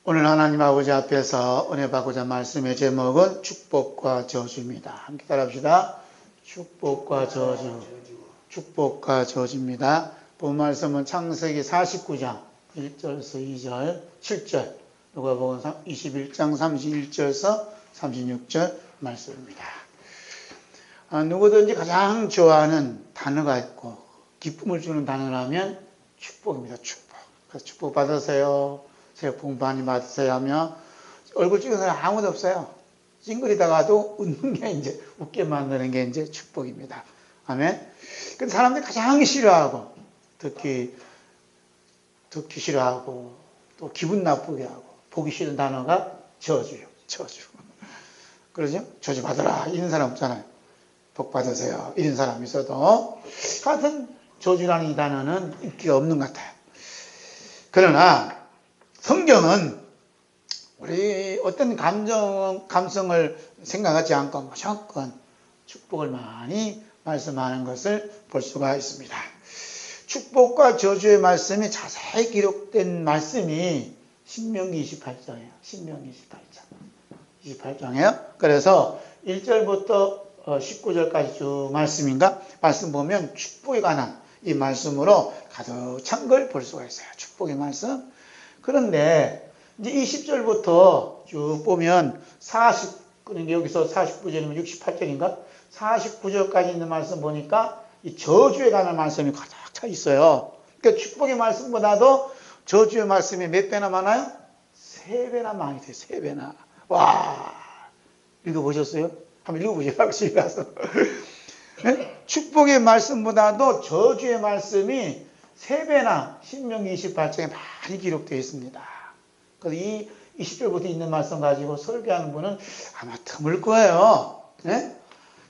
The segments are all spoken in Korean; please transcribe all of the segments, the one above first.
오늘 하나님 아버지 앞에서 은혜 받고자 말씀의 제목은 축복과 저주입니다. 함께 따라합시다. 축복과 저주. 축복과 저주입니다. 본 말씀은 창세기 49장 1절에서 2절, 7절, 누가복음 21장 31절에서 36절 말씀입니다. 누구든지 가장 좋아하는 단어가 있고 기쁨을 주는 단어라면 축복입니다. 축복. 그래서 축복 받으세요. 새해 복 많이 받으세요 하며 얼굴 찍은 사람 아무도 없어요. 찡그리다가도 웃는 게 이제 웃게 만드는 게 이제 축복입니다. 아멘. 근데 사람들이 가장 싫어하고 듣기 싫어하고 또 기분 나쁘게 하고 보기 싫은 단어가 저주요. 저주. 그러죠? 저주 받으라 이런 사람 없잖아요. 복 받으세요 이런 사람이 있어도 같은 저주라는 이 단어는 인기가 없는 것 같아요. 그러나 성경은 우리 어떤 감성을 생각하지 않고 무조건 축복을 많이 말씀하는 것을 볼 수가 있습니다. 축복과 저주의 말씀이 자세히 기록된 말씀이 신명기 28장이에요. 신명기 28장이에요. 그래서 1절부터 19절까지 쭉 말씀 보면 축복에 관한 이 말씀으로 가득 찬 걸 볼 수가 있어요. 축복의 말씀. 그런데 이제 20절부터 쭉 보면 그러니까 여기서 49절이면 68절인가? 49절까지 있는 말씀 보니까 이 저주에 관한 말씀이 가득 차 있어요. 그러니까 축복의 말씀보다도 저주의 말씀이 몇 배나 많아요? 3배나 많이 돼요. 3배나. 와, 읽어보셨어요? 한번 읽어보시라고 집에 가서. 축복의 말씀보다도 저주의 말씀이 3배나 신명기 28장에 많이 기록되어 있습니다. 그래서 이 20절부터 있는 말씀 가지고 설교하는 분은 아마 드물 거예요. 네?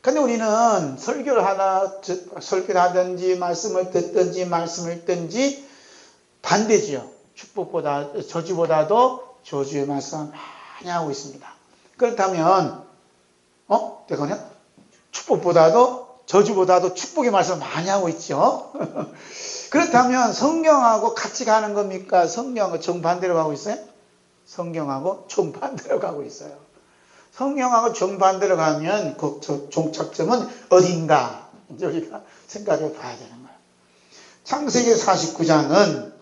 근데 우리는 설교를 하든지 말씀을 듣든지 반대지요. 저주보다도 저주의 말씀을 많이 하고 있습니다. 그렇다면 내가 저주보다도 축복의 말씀을 많이 하고 있죠. 그렇다면 성경하고 같이 가는 겁니까? 성경하고 정반대로 가고 있어요? 성경하고 정반대로 가고 있어요. 성경하고 정반대로 가면 그 종착점은 어딘가 이제 우리가 생각해 봐야 되는 거예요. 창세기 49장은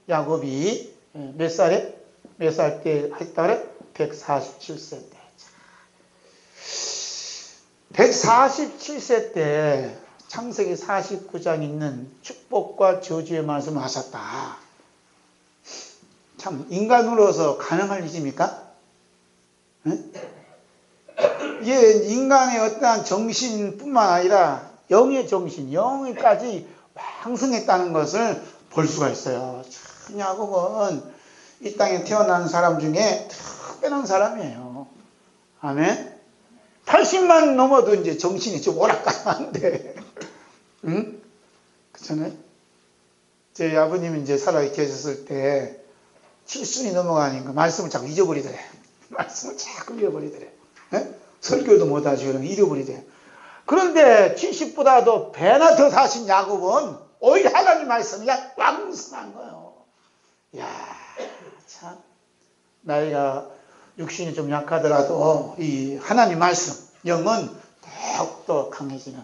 야곱이 몇 살 때 했다 그래? 147세 때. 147세 때 창세기 49장 있는 축복과 저주의 말씀을 하셨다. 참 인간으로서 가능할 일입니까? 이게 인간의 어떠한 정신뿐만 아니라 영의 정신, 영까지 왕성했다는 것을 볼 수가 있어요. 참 야곱은 이 땅에 태어난 사람 중에 특별한 사람이에요. 아멘. 80만 넘어도 이제 정신이 좀 오락가락한데, 응? 그렇잖아요? 제 아버님이 이제 살아 계셨을 때, 7순이 넘어가니까 말씀을 자꾸 잊어버리더래. 설교도 못하시고 잊어버리더래. 그런데 70보다도 배나 더 사신 야곱은 오히려 하나님 말씀이 왕성한 거예요. 이야, 참. 나이가 육신이 좀 약하더라도 이 하나님 말씀, 영은 더욱더 강해지는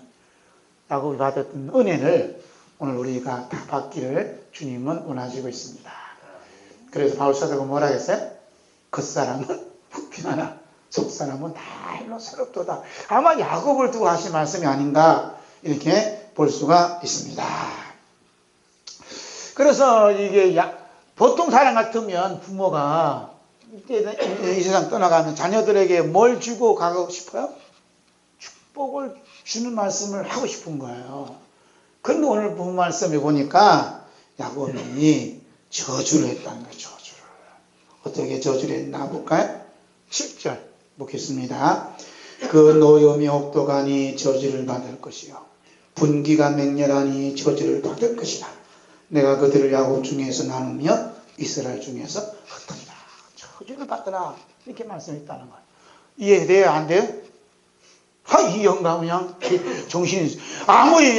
야곱이 받았던 은혜를 오늘 우리가 다 받기를 주님은 원하시고 있습니다. 그래서 바울사도가 뭐라 했어요? 겉사람은 부피하나 속사람은 날로 새롭도다. 아마 야곱을 두고 하신 말씀이 아닌가 이렇게 볼 수가 있습니다. 그래서 이게 보통 사람 같으면 부모가 이 세상 떠나가면 자녀들에게 뭘 주고 가고 싶어요? 축복을 주는 말씀을 하고 싶은 거예요. 그런데 오늘 본 말씀에 보니까 야곱이 저주를 했다는 거예요. 저주를. 어떻게 저주를 했나 볼까요? 7절 보겠습니다. 그 노염이 혹독하니 저주를 받을 것이요 분기가 맹렬하니 저주를 받을 것이다. 내가 그들을 야곱 중에서 나누며 이스라엘 중에서 흩으리라. 저주를 받더라. 이렇게 말씀했다는 거예요. 이해돼요? 안 돼요? 이 영감 그냥 정신이 아무리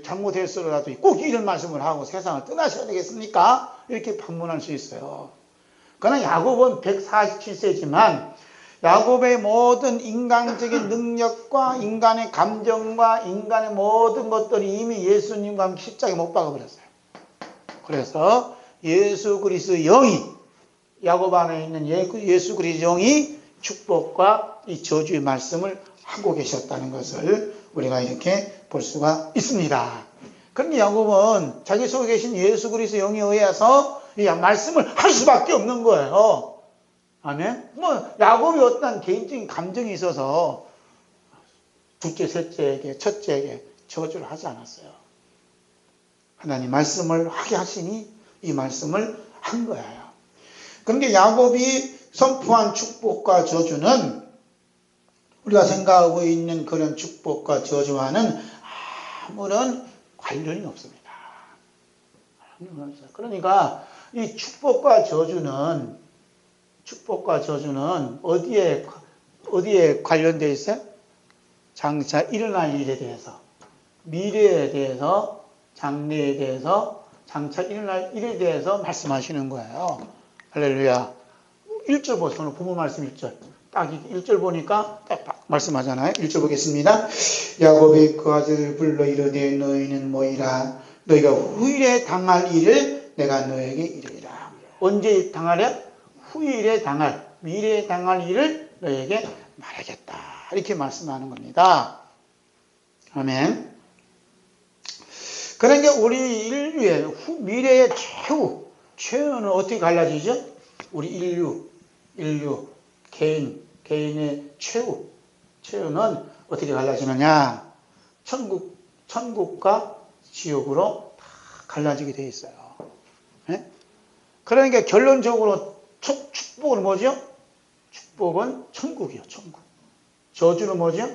잘못했어라도 꼭 이런 말씀을 하고 세상을 떠나셔야 되겠습니까? 이렇게 반문할 수 있어요. 그러나 야곱은 147세지만 야곱의 모든 인간적인 능력과 인간의 감정과 인간의 모든 것들이 이미 예수님과 함께 십자가에 못 박아버렸어요. 그래서 예수 그리스도의 영이, 야곱 안에 있는 예수 그리스도의 영이 축복과 이 저주의 말씀을 하고 계셨다는 것을 우리가 이렇게 볼 수가 있습니다. 그런데 야곱은 자기 속에 계신 예수 그리스도의 영에 의해서 이 말씀을 할 수밖에 없는 거예요. 아멘? 야곱이 어떤 개인적인 감정이 있어서 둘째, 셋째에게, 첫째에게 저주를 하지 않았어요. 하나님 말씀을 하게 하시니 이 말씀을 한 거예요. 그런데 야곱이 선포한 축복과 저주는 우리가 생각하고 있는 그런 축복과 저주와는 아무런 관련이 없습니다. 그러니까 이 축복과 저주는 어디에 관련되어 있어요? 장차 일어날 일에 대해서, 미래에 대해서, 장래에 대해서, 장차 일어날 일에 대해서 말씀하시는 거예요. 할렐루야. 1절 보세요. 부모 말씀 1절. 딱 1절 보니까 딱 말씀하잖아요. 1절 보겠습니다. 야곱이 그 아들을 불러 이르되 너희는 뭐이라? 너희가 후일에 당할 일을 내가 너에게 이르리라. 언제 당하랴? 후일에 당할, 미래에 당할 일을 너에게 말하겠다. 이렇게 말씀하는 겁니다. 아멘. 그러니까 우리 인류의 미래의 최후는 어떻게 갈라지죠? 우리 인류, 개인의 최후는 어떻게 갈라지느냐? 천국과 지옥으로 다 갈라지게 되어 있어요. 네? 그러니까 결론적으로 축복은 뭐죠? 축복은 천국이요, 천국. 저주는 뭐죠?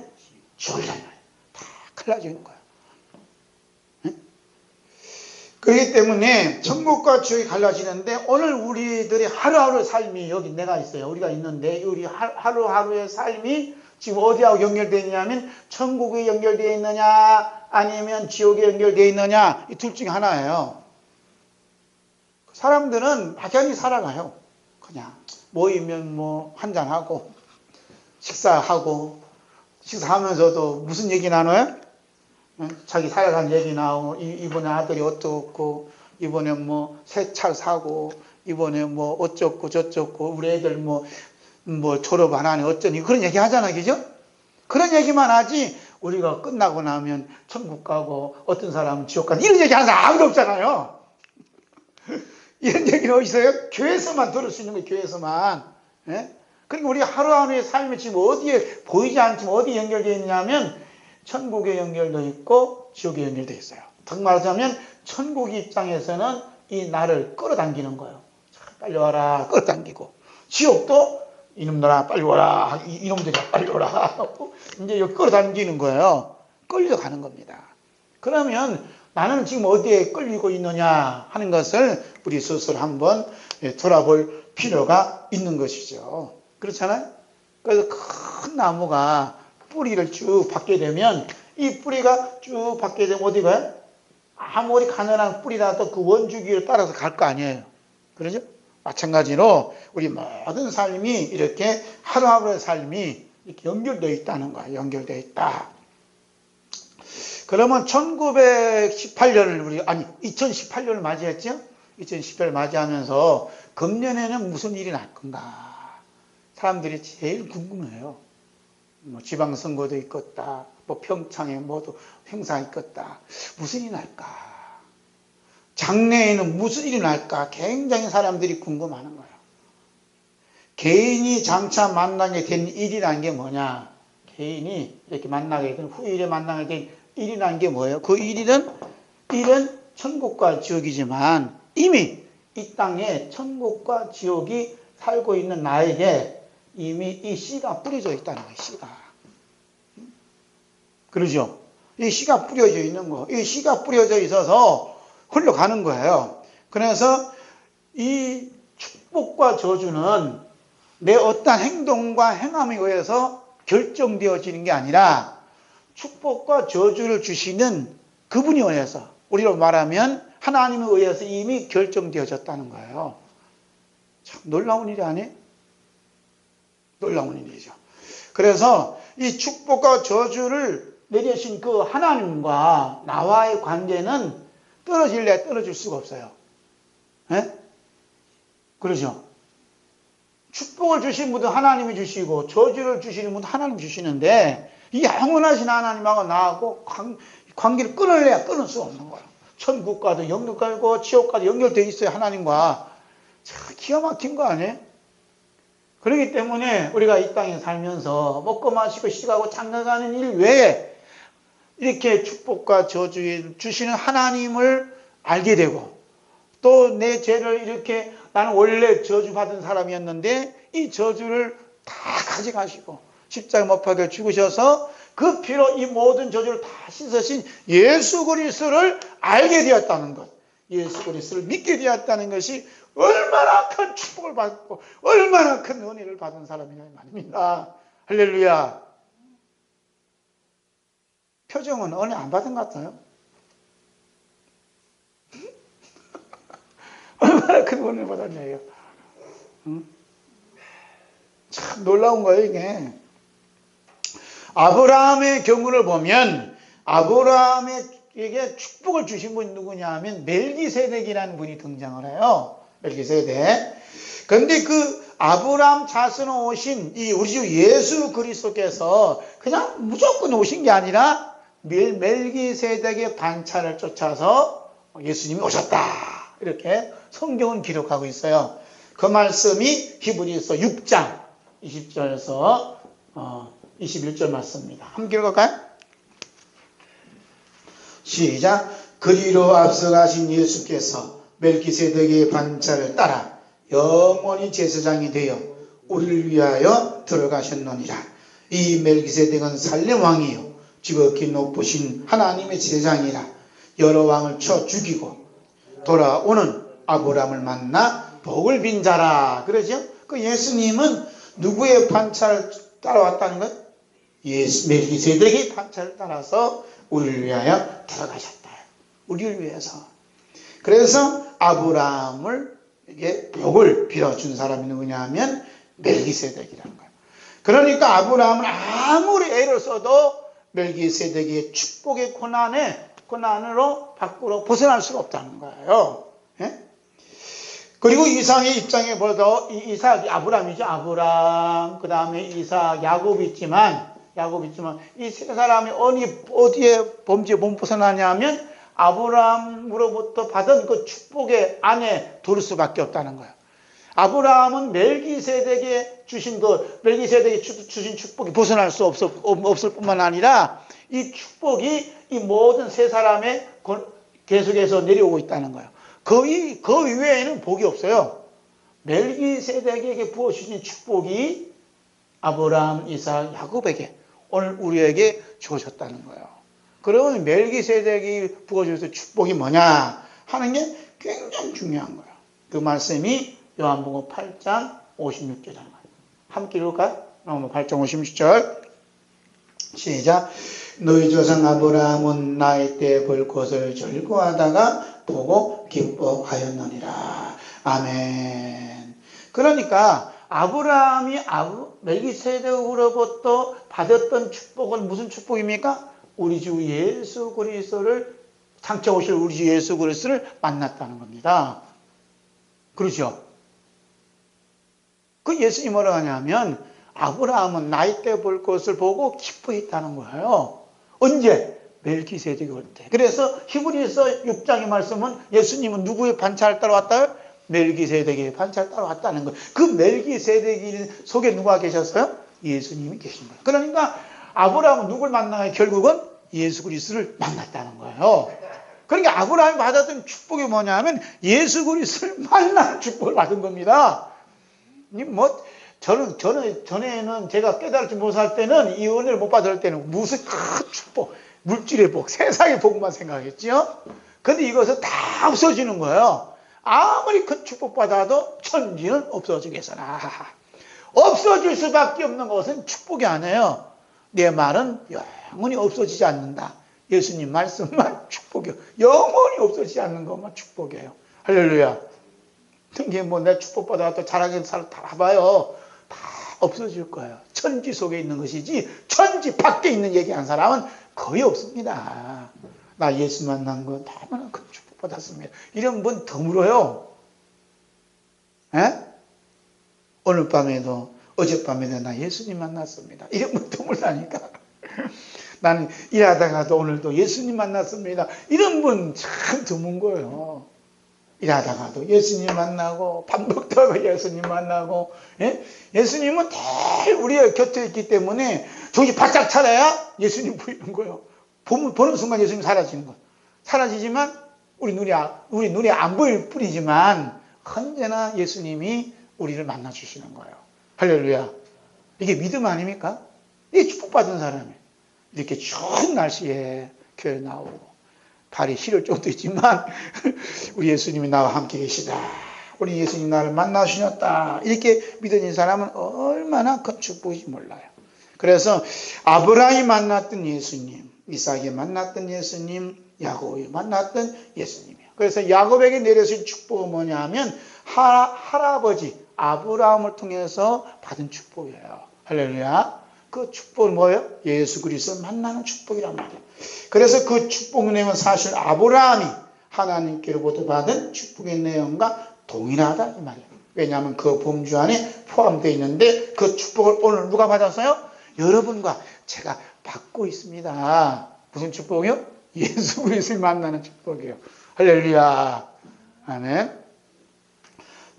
지옥이잖아요. 다 갈라지는 거예요. 네? 그렇기 때문에 천국과 지옥이 갈라지는데 오늘 우리들의 하루하루 삶이 여기 내가 있어요. 우리가 있는데 우리 하루하루의 삶이 지금 어디하고 연결되어 있냐면 천국에 연결되어 있느냐 아니면 지옥에 연결되어 있느냐 이 둘 중에 하나예요. 사람들은 막연히 살아가요. 그냥 모이면 한잔하고 식사하면서도 무슨 얘기 나눠요? 자기 살아간 얘기 나오고 이번에 아들이 어떻고 이번에 새 차 사고 이번에 어쩌고 저쩌고 우리 애들 졸업 안 하네 어쩌니 그런 얘기 하잖아, 그죠? 그런 얘기만 하지 우리가 끝나고 나면 천국 가고 어떤 사람은 지옥 가고 이런 얘기 하는 사람 아무도 없잖아요. 이런 얘기는 어디 있어요? 교회에서만 들을 수 있는 거예요, 교회에서만. 예? 그러니까 우리 하루하루의 삶이 지금 어디에 보이지 않지만 어디에 연결되어 있냐면 천국에 연결되어 있고 지옥에 연결되어 있어요. 더 말하자면 천국 입장에서는 이 나를 끌어당기는 거예요. 빨리 와라 끌어당기고 지옥도 이놈들아 빨리 와라 이놈들아 빨리 와라 이제 여기 끌어당기는 거예요. 끌려가는 겁니다. 그러면 나는 지금 어디에 끌리고 있느냐 하는 것을 우리 스스로 한번 돌아볼 필요가 있는 것이죠. 그렇잖아요? 그래서 큰 나무가 뿌리를 쭉 받게 되면 이 뿌리가 쭉 받게 되면 어디 가요? 아무리 가늘한 뿌리라도 그 원주기를 따라서 갈 거 아니에요. 그러죠? 마찬가지로 우리 모든 삶이 이렇게 하루하루의 삶이 이렇게 연결되어 있다는 거예요. 연결되어 있다. 그러면 2018년을 맞이했죠? 2018년을 맞이하면서 금년에는 무슨 일이 날 건가? 사람들이 제일 궁금해요. 지방선거도 있겠다. 평창에 행사 있겠다. 무슨 일이 날까? 장래에는 무슨 일이 날까? 굉장히 사람들이 궁금하는 거예요. 개인이 장차 만나게 된 일이라는 게 뭐냐? 개인이 이렇게 만나게 된 후일에 만나게 된 일이라는 게 뭐예요? 그 일은 천국과 지옥이지만 이미 이 땅에 천국과 지옥이 살고 있는 나에게 이미 이 씨가 뿌려져 있다는 거예요. 씨가. 그러죠? 이 씨가 뿌려져 있는 거. 이 씨가 뿌려져 있어서 흘러가는 거예요. 그래서 이 축복과 저주는 내 어떤 행동과 행함에 의해서 결정되어지는 게 아니라 축복과 저주를 주시는 그분이 의해서 우리로 말하면 하나님에 의해서 이미 결정되어졌다는 거예요. 참 놀라운 일이 아니에요? 놀라운 일이죠. 그래서 이 축복과 저주를 내리신 그 하나님과 나와의 관계는 떨어질래 떨어질 수가 없어요. 예? 그러죠? 축복을 주신 분도 하나님이 주시고 저주를 주시는 분도 하나님이 주시는데 이 영원하신 하나님하고 나하고 관계를 끊을래야 끊을 수 없는 거예요. 천국과도 연결되고 지옥과도 연결되어 있어요. 하나님과. 참 기가 막힌 거 아니에요? 그렇기 때문에 우리가 이 땅에 살면서 먹고 마시고 쉬가고 장가가는 일 외에 이렇게 축복과 저주 주시는 하나님을 알게 되고 또 내 죄를 이렇게 나는 원래 저주받은 사람이었는데 이 저주를 다 가져가시고 십자가 못 박혀 죽으셔서 그 피로 이 모든 저주를 다 씻으신 예수 그리스도를 알게 되었다는 것, 예수 그리스도를 믿게 되었다는 것이 얼마나 큰 축복을 받고 얼마나 큰 은혜를 받은 사람이냐 말입니다. 할렐루야. 표정은 은혜 안 받은 것 같아요. 얼마나 큰 은혜를 받았냐요. 참 놀라운 거예요, 이게. 아브라함의 경우를 보면 아브라함에게 축복을 주신 분이 누구냐 하면 멜기세덱이라는 분이 등장을 해요. 멜기세덱. 그런데 그 아브라함 자손에 오신 이 우리 주 예수 그리스도께서 그냥 무조건 오신 게 아니라 멜기세덱의 반차를 쫓아서 예수님이 오셨다. 이렇게 성경은 기록하고 있어요. 그 말씀이 히브리서 6장 20절에서 21절 말씀입니다. 함께 읽을까요? 시작. 그리로 앞서가신 예수께서 멜기세덱의 반차를 따라 영원히 제사장이 되어 우리를 위하여 들어가셨느니라. 이 멜기세덱은 살렘 왕이요 지극히 높으신 하나님의 제사장이라. 여러 왕을 쳐 죽이고 돌아오는 아브라함을 만나 복을 빈 자라. 그러죠? 그 예수님은 누구의 반차를 따라왔다는 것? 멜기세덱의 반차를 따라서 우리를 위하여 들어가셨다. 우리를 위해서. 그래서 아브라함을 이게 복을 빌어준 사람이 누구냐 하면 멜기세덱이라는 거예요. 그러니까 아브라함은 아무리 애를 써도 멜기세덱의 축복의 고난으로 밖으로 벗어날 수가 없다는 거예요. 예? 그리고 이삭의 입장에 보도 이삭이 아브라함이죠. 아브라함, 그 다음에 이삭, 야곱이 있지만 이 세 사람이 어디에 범죄에 못 벗어나냐 하면 아브라함으로부터 받은 그 축복의 안에 들을 수밖에 없다는 거예요. 아브라함은 멜기세덱이 주신 축복이 벗어날 수 없을 뿐만 아니라 이 축복이 이 모든 세 사람의 계속해서 내려오고 있다는 거예요. 그 이외에는 복이 없어요. 멜기세덱에게 부어주신 축복이 아브라함, 이삭, 야곱에게 오늘 우리에게 주어졌다는 거예요. 그러면 멜기세덱이 부어주신 축복이 뭐냐 하는 게 굉장히 중요한 거예요. 그 말씀이 요한복음 8장 56절이라는 거예요. 함께 읽을까요? 요한복음 8장 56절 시작. 너희 조상 아브라함은 나이 때 볼 것을 즐거워하다가 보고 기뻐하였느니라. 아멘. 그러니까 아브라함이 멜기세덱으로부터 받았던 축복은 무슨 축복입니까? 우리 주 예수 그리스도를 장차 오실 우리 주 예수 그리스도를 만났다는 겁니다. 그렇죠? 그 예수님이 뭐라고 하냐면 아브라함은 나이 때 볼 것을 보고 기뻐했다는 거예요. 언제? 멜기세덱이 올 때. 그래서 히브리서 6장의 말씀은 예수님은 누구의 반차를 따라왔다? 멜기세덱의 반차를 따라왔다는 거예요. 그 멜기세덱 속에 누가 계셨어요? 예수님이 계신 거예요. 그러니까 아브라함은 누굴 만나요? 결국은 예수 그리스도를 만났다는 거예요. 그러니까 아브라함이 받았던 축복이 뭐냐면 예수 그리스도를 만난 축복을 받은 겁니다. 전에는 제가 깨달지 못할 때는 이 은혜를 못 받을 때는 무슨 큰 축복, 물질의 복, 세상의 복만 생각했죠. 근데 이것은 다 없어지는 거예요. 아무리 큰 축복 받아도 천지는 없어지겠으나 없어질 수밖에 없는 것은 축복이 아니에요. 내 말은 영원히 없어지지 않는다. 예수님 말씀만 축복이요. 영원히 없어지지 않는 것만 축복이에요. 할렐루야. 이게 뭐 내 축복받아서 자랑해서 살아봐요. 다 없어질 거예요. 천지 속에 있는 것이지 천지 밖에 있는 얘기한 사람은 거의 없습니다. 나 예수 만난 건 얼마나 큰 축복받았습니다. 이런 분 드물어요. 에? 오늘 밤에도 어젯밤에도 나 예수님 만났습니다. 이런 분 드물다니까. 나는 일하다가도 오늘도 예수님 만났습니다. 이런 분 참 드문 거예요. 일하다가도 예수님 만나고 밥 먹다가 예수님 만나고 예수님은 늘 우리 곁에 있기 때문에 정신 바짝 차려야 예수님 보이는 거예요. 보는 순간 예수님 사라지는 거예요. 사라지지만 우리 눈에 안 보일 뿐이지만 언제나 예수님이 우리를 만나주시는 거예요. 할렐루야. 이게 믿음 아닙니까? 이게 축복받은 사람이에요. 이렇게 추운 날씨에 교회 나오고 발이 시릴 정도 있지만 우리 예수님이 나와 함께 계시다. 우리 예수님 나를 만나주셨다. 이렇게 믿어진 사람은 얼마나 큰 축복인지 몰라요. 그래서 아브라함이 만났던 예수님, 이삭이 만났던 예수님, 야곱이 만났던 예수님이에요. 그래서 야곱에게 내려진 축복은 뭐냐 하면 할아버지 아브라함을 통해서 받은 축복이에요. 할렐루야. 그 축복은 뭐예요? 예수 그리스도 만나는 축복이란 말이에요. 그래서 그 축복 내용은 사실 아브라함이 하나님께로부터 받은 축복의 내용과 동일하다 이 말이에요. 왜냐하면 그 범주 안에 포함되어 있는데 그 축복을 오늘 누가 받았어요? 여러분과 제가 받고 있습니다. 무슨 축복이요? 예수 그리스도를 만나는 축복이에요. 할렐루야. 아멘.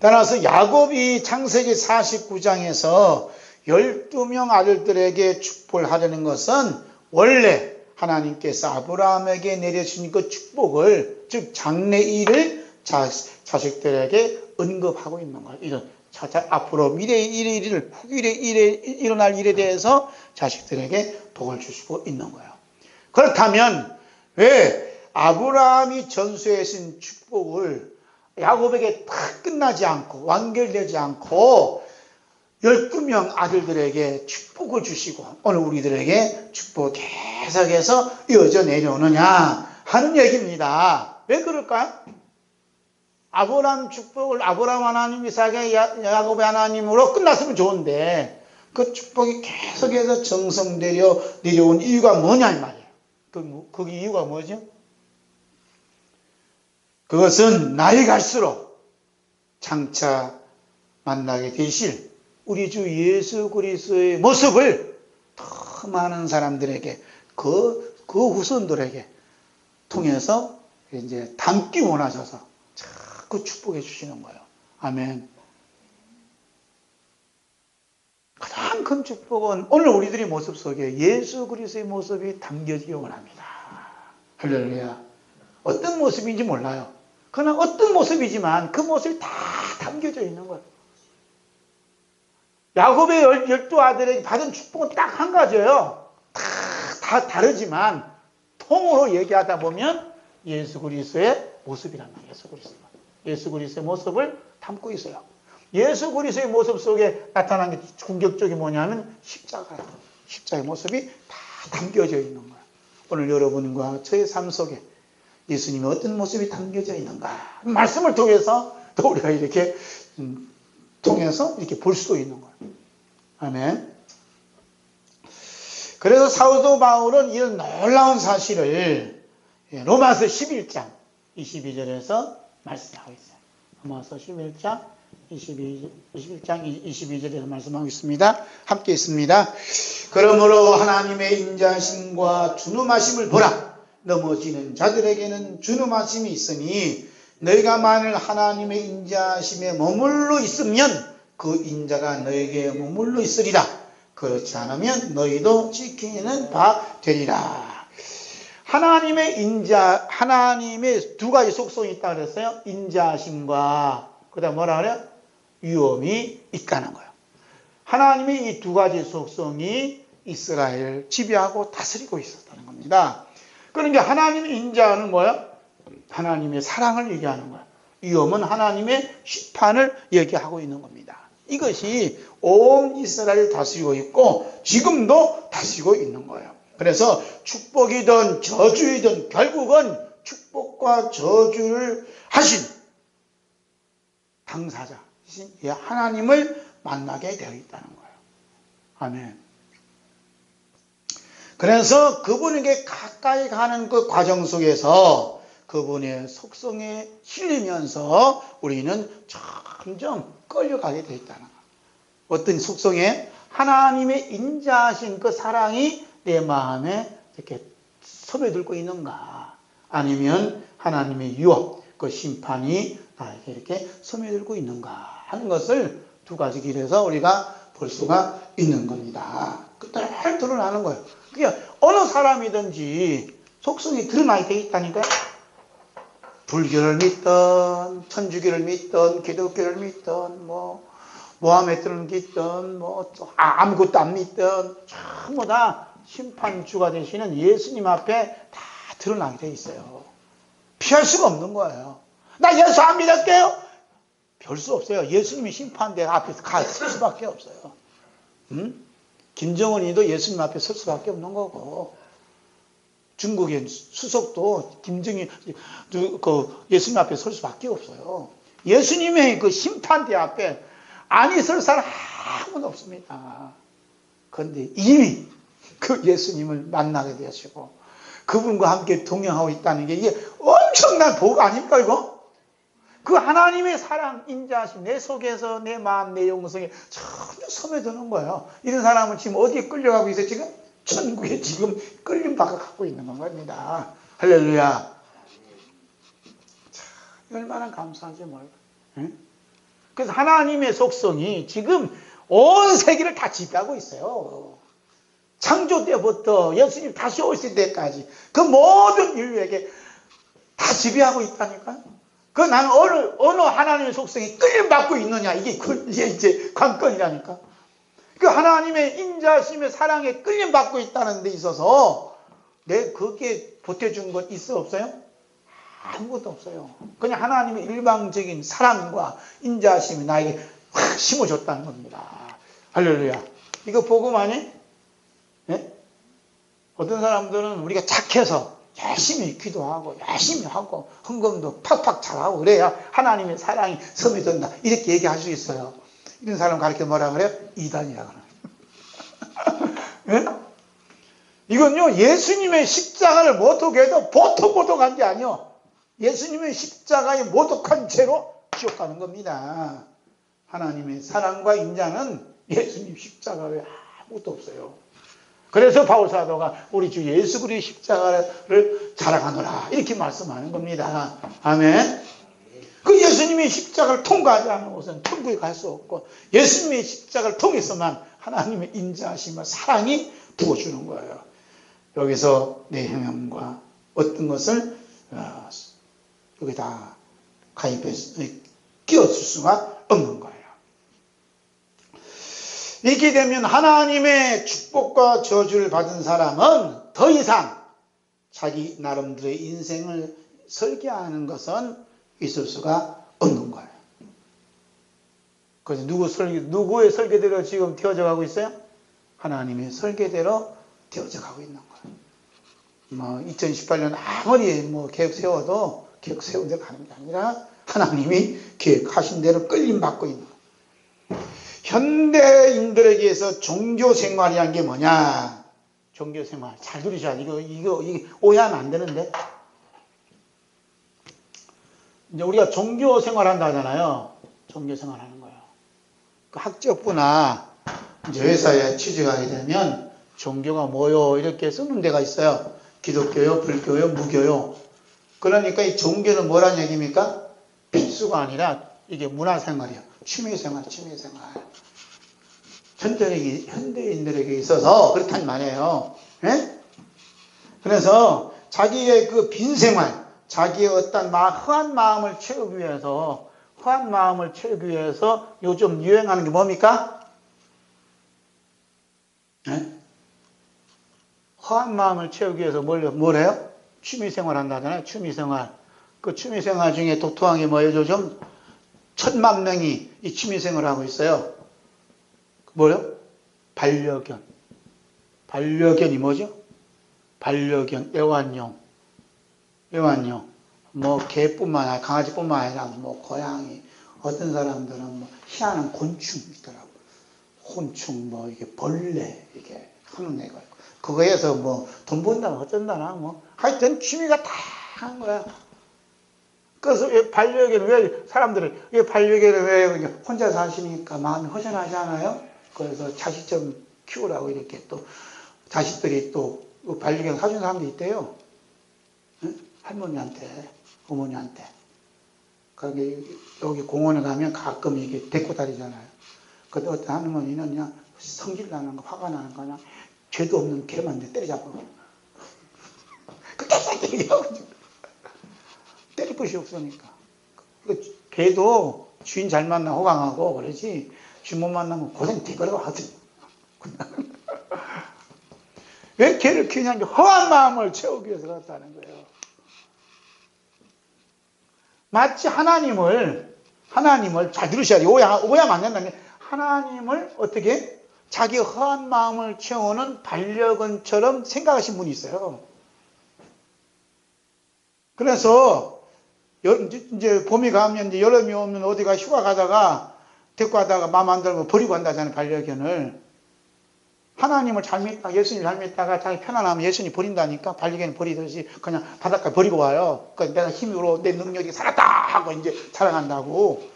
따라서 야곱이 창세기 49장에서 12명 아들들에게 축복을 하려는 것은 원래 하나님께서 아브라함에게 내려주신 그 축복을, 즉 장래일을 자식들에게 언급하고 있는 거예요. 이런 앞으로 미래의 일을 후일의 일에 일어날 일에 대해서 자식들에게 복을 주시고 있는 거예요. 그렇다면 왜 아브라함이 전수해신 축복을 야곱에게 다 끝나지 않고 완결되지 않고 12명 아들들에게 축복을 주시고 오늘 우리들에게 축복 계속해서 이어져 내려오느냐 하는 얘기입니다. 왜 그럴까요? 아브라함 축복을 아브라함 하나님, 이삭의 야곱의 하나님으로 끝났으면 좋은데 그 축복이 계속해서 정성되려 내려온 이유가 뭐냐 이 말이에요. 그 이유가 뭐죠? 그것은 나이 갈수록 장차 만나게 되실 우리 주 예수 그리스도의 모습을 더 많은 사람들에게 그 후손들에게 통해서 이제 담기 원하셔서 자꾸 축복해 주시는 거예요. 아멘. 가장 큰 축복은 오늘 우리들의 모습 속에 예수 그리스도의 모습이 담겨지기 원합니다. 할렐루야. 어떤 모습인지 몰라요. 그러나 어떤 모습이지만 그 모습이 다 담겨져 있는 거예요. 야곱의 12아들에게 받은 축복은 딱 한 가지예요. 다 다르지만 통으로 얘기하다 보면 예수 그리스도의 모습이란 말이에요. 예수 그리스도의 모습을 담고 있어요. 예수 그리스도의 모습 속에 나타난 게 궁극적이 뭐냐면 십자가의 모습이 다 담겨져 있는 거예요. 오늘 여러분과 저의 삶 속에 예수님의 어떤 모습이 담겨져 있는가 말씀을 통해서 또 우리가 이렇게 통해서 이렇게 볼 수도 있는 거예요. 아멘. 그래서 사도 바울은 이런 놀라운 사실을 로마서 11장 22절에서 말씀하고 있어요. 로마서 11장 22절에서 말씀하고 있습니다. 함께 있습니다. 그러므로 하나님의 인자하심과 준엄하심을 보라. 넘어지는 자들에게는 준엄하심이 있으니 너희가 만일 하나님의 인자하심에 머물러 있으면 그 인자가 너에게 머물러 있으리라. 그렇지 않으면 너희도 지키는 바 되리라. 하나님의 두 가지 속성이 있다고 그랬어요. 인자하심과 그 다음 뭐라 그래요? 위엄이 있다는 거예요. 하나님의 이 두 가지 속성이 이스라엘을 지배하고 다스리고 있었다는 겁니다. 그러니까 하나님의 인자는 뭐예요? 하나님의 사랑을 얘기하는 거예요. 위엄은 하나님의 심판을 얘기하고 있는 겁니다. 이것이 온 이스라엘을 다스리고 있고 지금도 다스리고 있는 거예요. 그래서 축복이든 저주이든 결국은 축복과 저주를 하신 당사자이신 하나님을 만나게 되어 있다는 거예요. 아멘. 그래서 그분에게 가까이 가는 그 과정 속에서 그분의 속성에 실리면서 우리는 점점 끌려가게 되어 있다는 거예요. 어떤 속성에? 하나님의 인자하신 그 사랑이 내 마음에 이렇게 스며들고 있는가? 아니면 하나님의 유업, 그 심판이 나에게 이렇게 스며들고 있는가? 하는 것을 두 가지 길에서 우리가 볼 수가 있는 겁니다. 늘 드러나는 거예요. 그러니까 어느 사람이든지 속성이 드러나게 돼 있다니까요. 불교를 믿던, 천주교를 믿던, 기독교를 믿던, 모하메드를 믿던, 아무것도 안 믿던, 전부 다 심판주가 되시는 예수님 앞에 다 드러나게 돼 있어요. 피할 수가 없는 거예요. 나 예수 안 믿을게요. 별 수 없어요. 예수님이 심판대 앞에서 설 수밖에 없어요. 김정은이도 예수님 앞에 설 수밖에 없는 거고, 중국의 수석도 김정일 예수님 앞에 설 수밖에 없어요. 예수님의 그 심판대 앞에 아니 설 사람 아무도 없습니다. 그런데 이미 그 예수님을 만나게 되시고 그분과 함께 동행하고 있다는 게 이게 엄청난 복 아닙니까 이거? 그 하나님의 사랑, 인자하심 내 속에서 내 마음, 내 영성에 전혀 스며드는 거예요. 이런 사람은 지금 어디에 끌려가고 있어요? 지금 천국에 지금 끌림받아 갖고 있는 겁니다. 할렐루야. 얼마나 감사한지 몰라요. 그래서 하나님의 속성이 지금 온 세계를 다 지배하고 있어요. 창조 때부터 예수님 다시 오실 때까지 그 모든 인류에게 다 지배하고 있다니까요. 그 나는 어느 하나님의 속성이 끌림받고 있느냐 이게 이제 관건이라니까. 그 하나님의 인자심의 사랑에 끌림받고 있다는 데 있어서 내 거기에 보태준 건 있어 없어요? 아무것도 없어요. 그냥 하나님의 일방적인 사랑과 인자심이 나에게 확 심어줬다는 겁니다. 할렐루야. 이거 복음 아니? 네? 어떤 사람들은 우리가 착해서 열심히 기도하고 열심히 하고 헌금도 팍팍 잘하고 그래야 하나님의 사랑이 스며든다 이렇게 얘기할 수 있어요. 이런 사람 가르쳐 뭐라 그래요? 이단이라고 그래요. 네? 이건요 예수님의 십자가를 모독해도 보통 모독한 게 아니요. 예수님의 십자가에 모독한 채로 지옥 가는 겁니다. 하나님의 사랑과 인자는 예수님 십자가 외에 아무것도 없어요. 그래서 바울사도가 우리 주 예수 그리스도의 십자가를 자랑하노라 이렇게 말씀하는 겁니다. 아멘. 그 예수님의 십자가를 통과하지 않는 곳은 천국에 갈 수 없고 예수님의 십자가를 통해서만 하나님의 인자하심과 사랑이 부어주는 거예요. 여기서 내 행함과 어떤 것을 여기다 가입해서 끼워줄 수가 없는 거예요. 이렇게 되면 하나님의 축복과 저주를 받은 사람은 더 이상 자기 나름대로의 인생을 설계하는 것은 있을 수가 없는 거예요. 그래서 누구의 설계대로 지금 되어져 가고 있어요? 하나님의 설계대로 되어져 가고 있는 거예요. 2018년 아무리 계획 세워도 계획 세운 대로 가는 게 아니라 하나님이 계획하신 대로 끌림받고 있는 거예요. 현대인들에게서 종교생활이란 게 뭐냐? 종교생활. 잘 들으셔야 이거 오해하면 안 되는데. 이제 우리가 종교생활 한다 하잖아요. 종교생활 하는 거예요. 그 학적부나 이제 회사에 취직하게 되면 종교가 뭐요? 이렇게 쓰는 데가 있어요. 기독교요, 불교요, 무교요. 그러니까 이 종교는 뭐란 얘기입니까? 필수가 아니라 이게 문화생활이에요. 취미생활. 현대인들에게 있어서 그렇단 말이에요. 네? 그래서 자기의 그 빈생활, 자기의 어떤 허한 마음을 채우기 위해서 요즘 유행하는 게 뭡니까? 네? 허한 마음을 채우기 위해서 뭘 해요? 취미생활 한다잖아요. 취미생활. 그 취미생활 중에 도토한 게 뭐예요? 요즘 1000만 명이 이 취미생활을 하고 있어요. 뭐요? 반려견. 반려견이 뭐죠? 반려견, 애완용. 개뿐만 아니라, 강아지뿐만 아니라, 고양이, 어떤 사람들은 뭐 희한한 곤충 있더라고. 곤충, 뭐, 이게 벌레, 이게 하는 애가 있고. 그거에서 뭐, 돈 번다고 어쩐다나, 뭐. 하여튼 취미가 다 한 거야. 그래서 반려견, 왜, 사람들은, 왜 반려견을 왜 혼자 사시니까 마음이 허전하지 않아요? 그래서 자식 좀 키우라고 이렇게 또, 자식들이 또, 반려견 사준 사람도 있대요. 응? 할머니한테, 어머니한테. 거기, 여기 공원에 가면 가끔 이게 데리고 다니잖아요. 근데 어떤 할머니는 그냥 성질 나는 거, 화가 나는 거, 그냥 죄도 없는 개만 때려잡고. 그때 때리려고. 때릴 것이 없으니까. 개도 주인 잘 만나 호강하고 그러지, 주인 못 만나면 고생 대거라고 하더니. 왜 개를 키우냐? 허한 마음을 채우기 위해서 그렇다는 거예요. 마치 하나님을 잘 들으셔야 돼요. 오해하면 안 된다는 게, 하나님을 어떻게 자기 허한 마음을 채우는 반려견처럼 생각하신 분이 있어요. 그래서 이제 봄이 가면 이제 여름이 오면 어디가 휴가 가다가 데리고 가다가 마음 안 들면 버리고 간다잖아요, 반려견을. 하나님을 잘 믿다가, 예수님 잘 믿다가 자기 편안하면 예수님 버린다니까. 반려견을 버리듯이 그냥 바닷가에 버리고 와요. 그러니까 내가 힘으로 내 능력이 살았다 하고 이제 자랑한다고.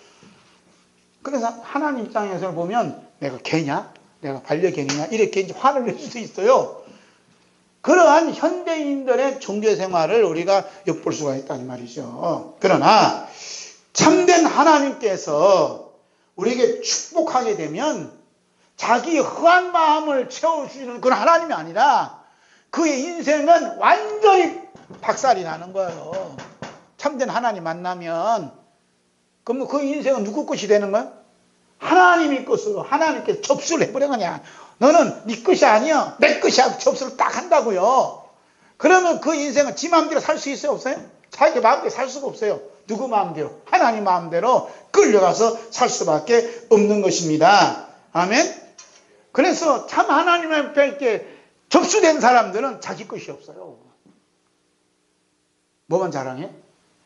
그래서 하나님 입장에서 보면 내가 개냐? 내가 반려견이냐? 이렇게 이제 화를 낼 수도 있어요. 그러한 현대인들의 종교 생활을 우리가 엿볼 수가 있다는 말이죠. 그러나 참된 하나님께서 우리에게 축복하게 되면 자기 허한 마음을 채워주시는 그런 하나님이 아니라 그의 인생은 완전히 박살이 나는 거예요. 참된 하나님 만나면. 그럼 그 인생은 누구 것이 되는 거야? 하나님의 것으로 하나님께 접수를 해버려. 그냥 너는 네 것이 아니야, 내 것이야. 접수를 딱 한다고요. 그러면 그 인생은 지 마음대로 살 수 있어요, 없어요? 자기 마음대로 살 수가 없어요. 누구 마음대로? 하나님 마음대로 끌려가서 살 수밖에 없는 것입니다. 아멘. 그래서 참 하나님 앞에 이렇게 접수된 사람들은 자기 것이 없어요. 뭐만 자랑해?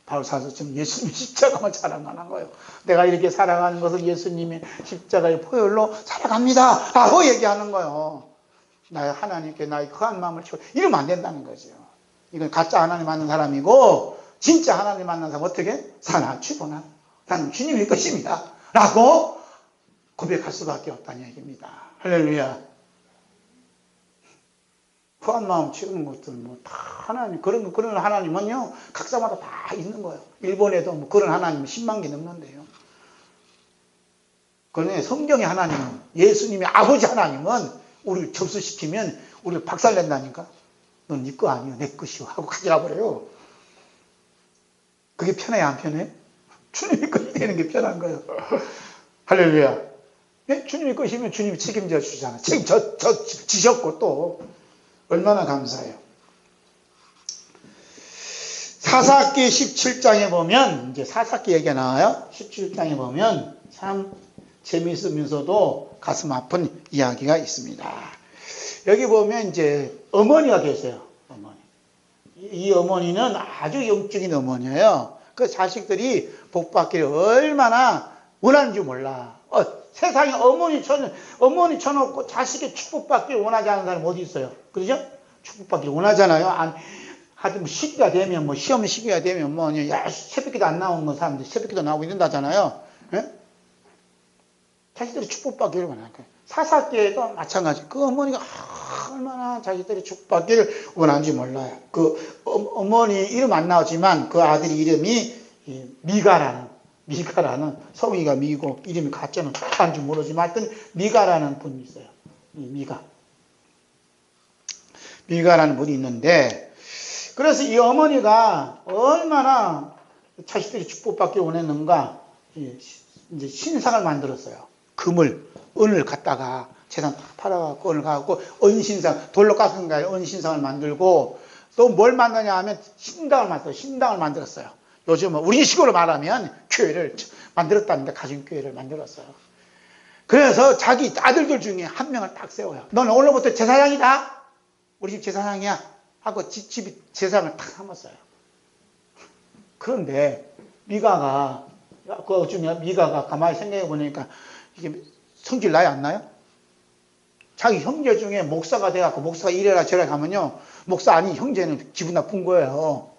바로 사실은 예수님의 십자가만 자랑하는 거예요. 내가 이렇게 살아가는 것은 예수님의 십자가의 포효로 살아갑니다 하고 얘기하는 거예요. 나의 하나님께 나의 허한 마음을 채워. 이러면 안 된다는 거죠. 이건 가짜 하나님 만난 사람이고, 진짜 하나님 만난 사람 어떻게? 사나 죽으나 나는 주님의 것입니다 라고 고백할 수밖에 없다는 얘기입니다. 할렐루야. 허한 마음 채우는 것들은 뭐 다 하나님, 그런 하나님은요, 각자마다 다 있는 거예요. 일본에도 뭐 그런 하나님은 10만 개 넘는데요. 그런데 성경의 하나님은, 예수님의 아버지 하나님은 우리를 접수시키면 우리를 박살낸다니까. 넌 네 거 아니야, 내 것이오 하고 가져가 버려요. 그게 편해요, 안 편해요? 주님의 것이 되는 게 편한 거예요. 할렐루야. 네? 주님의 것이면 주님이 책임져 주잖아. 지셨고 또 얼마나 감사해요. 사사기 17장에 보면, 이제 사사기 얘기가 나와요. 17장에 보면 참 재미있으면서도 가슴 아픈 이야기가 있습니다. 여기 보면 이제 어머니가 계세요. 어머니. 이 어머니는 아주 영적인 어머니예요. 그 자식들이 복받기를 얼마나 원하는지 몰라. 세상에 어머니 쳐놓고 자식의 축복받기를 원하지 않는 사람이 어디 있어요? 그러죠? 축복받기를 원하잖아요. 하여튼 시기가 되면, 뭐 시험 시기가 되면 새벽기도 안 나오는 사람들 새벽기도 나오고 이런다잖아요. 예? 자식들이 축복받기를 원하는 거예요. 사사기에도 마찬가지. 그 어머니가 얼마나 자식들이 축복받기를 원하는지 몰라요. 그 어머니 이름 안 나오지만 그 아들 이름이 미가라는, 성이가 미고 이름이 가짜는 다른지 모르지만 하여튼 미가라는 분이 있어요. 미가라는 분이 있는데, 그래서 이 어머니가 얼마나 자식들이 축복받기 원했는가, 이제 신상을 만들었어요. 은을 갖다가 재산 다 팔아갖고 은을 갖고 은신상, 돌로 깎은 거예요. 은신상을 만들고, 또 뭘 만드냐 하면 신당을 만들었어요. 요즘은 우리 식으로 말하면 교회를 만들었다는데, 가정교회를 만들었어요. 그래서 자기 아들들 중에 한 명을 딱 세워요. 너는 오늘부터 제사장이다. 우리 집 제사장이야 하고 집이 제사장을 딱 삼았어요. 그런데 미가가 그 중에 미가가 가만히 생각해 보니까 이게 성질 나요, 안 나요? 자기 형제 중에 목사가 돼갖고 목사가 이래라 저래라 하면요, 목사 아닌 형제는 기분 나쁜 거예요.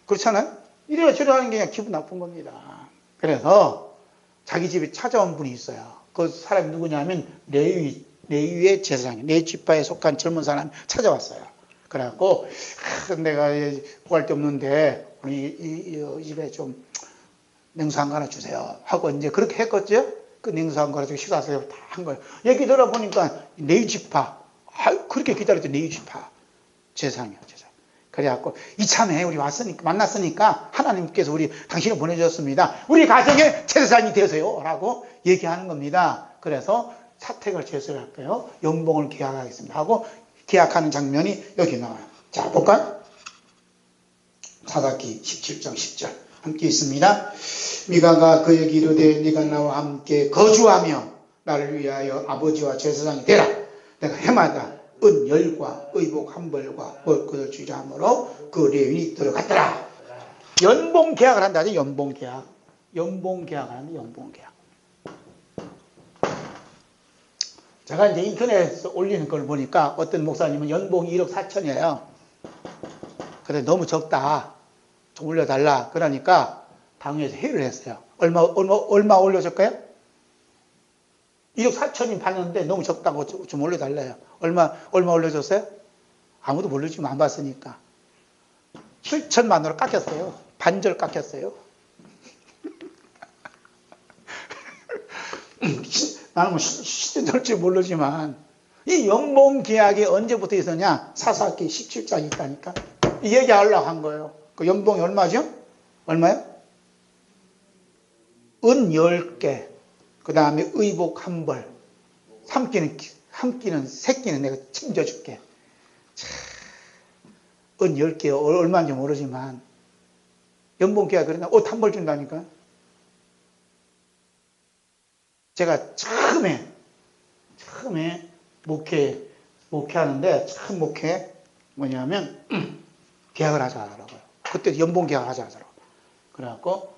그렇잖아요? 이래라 저래라 하는 게 그냥 기분 나쁜 겁니다. 그래서 자기 집에 찾아온 분이 있어요. 그 사람이 누구냐면 레위의 제사장이에요. 레위 지파에 속한 젊은 사람이 찾아왔어요. 그래갖고 내가 구할 데 없는데 우리 이 집에 좀 냉수 한 거 하나 주세요 하고 이제 그렇게 했겠죠. 그 냉수 한 거 가지고 식사하세요 다 한 거예요. 얘기 들어보니까 레위 지파, 그렇게 기다렸던 레위 지파 제사장이에요. 제사장. 그래갖고 이참에 우리 왔으니까 만났으니까 하나님께서 당신을 보내주셨습니다. 우리 가정의 제사장이 되세요 라고 얘기하는 겁니다. 그래서 사택을 제설할게요. 연봉을 계약하겠습니다 하고 계약하는 장면이 여기 나와요. 자, 볼까요? 사사기 17장 10절 함께 있습니다. 미가가 그에게 이르되 네가 나와 함께 거주하며 나를 위하여 아버지와 제사장이 되라. 내가 해마다 은열과 의복 한 벌과 월급을 주자 하므로 그 레위인이 들어갔더라. 연봉 계약을 한다죠. 연봉 계약. 연봉 계약을 하는데 연봉 계약. 제가 이제 인터넷에 올리는 걸 보니까 어떤 목사님은 연봉이 1억 4천이에요. 근데 너무 적다. 좀 올려달라. 그러니까 당에서 회의를 했어요. 얼마 올려줄까요? 1억 4천이 받는데 너무 적다고 좀 올려달래요. 얼마 올려줬어요? 아무도 모르지만 안 봤으니까. 7천만 원으로 깎였어요. 반절 깎였어요. 나는 뭐 시대 될지 모르지만 이 연봉 계약이 언제부터 있었냐? 사사기 17장이 있다니까. 이 얘기하려고 한 거예요. 그 연봉이 얼마죠? 얼마요? 은 10개. 그 다음에 의복 한 벌. 한 끼는 새끼는 내가 챙겨줄게. 은 10개 얼마인지 모르지만 연봉 계약 그러나 옷 한 벌 준다니까. 제가 처음에 목회하는데 처음 목회 뭐냐면 계약을 하자 하더라고요. 그때 연봉 계약을 하자 하더라고요. 그래갖고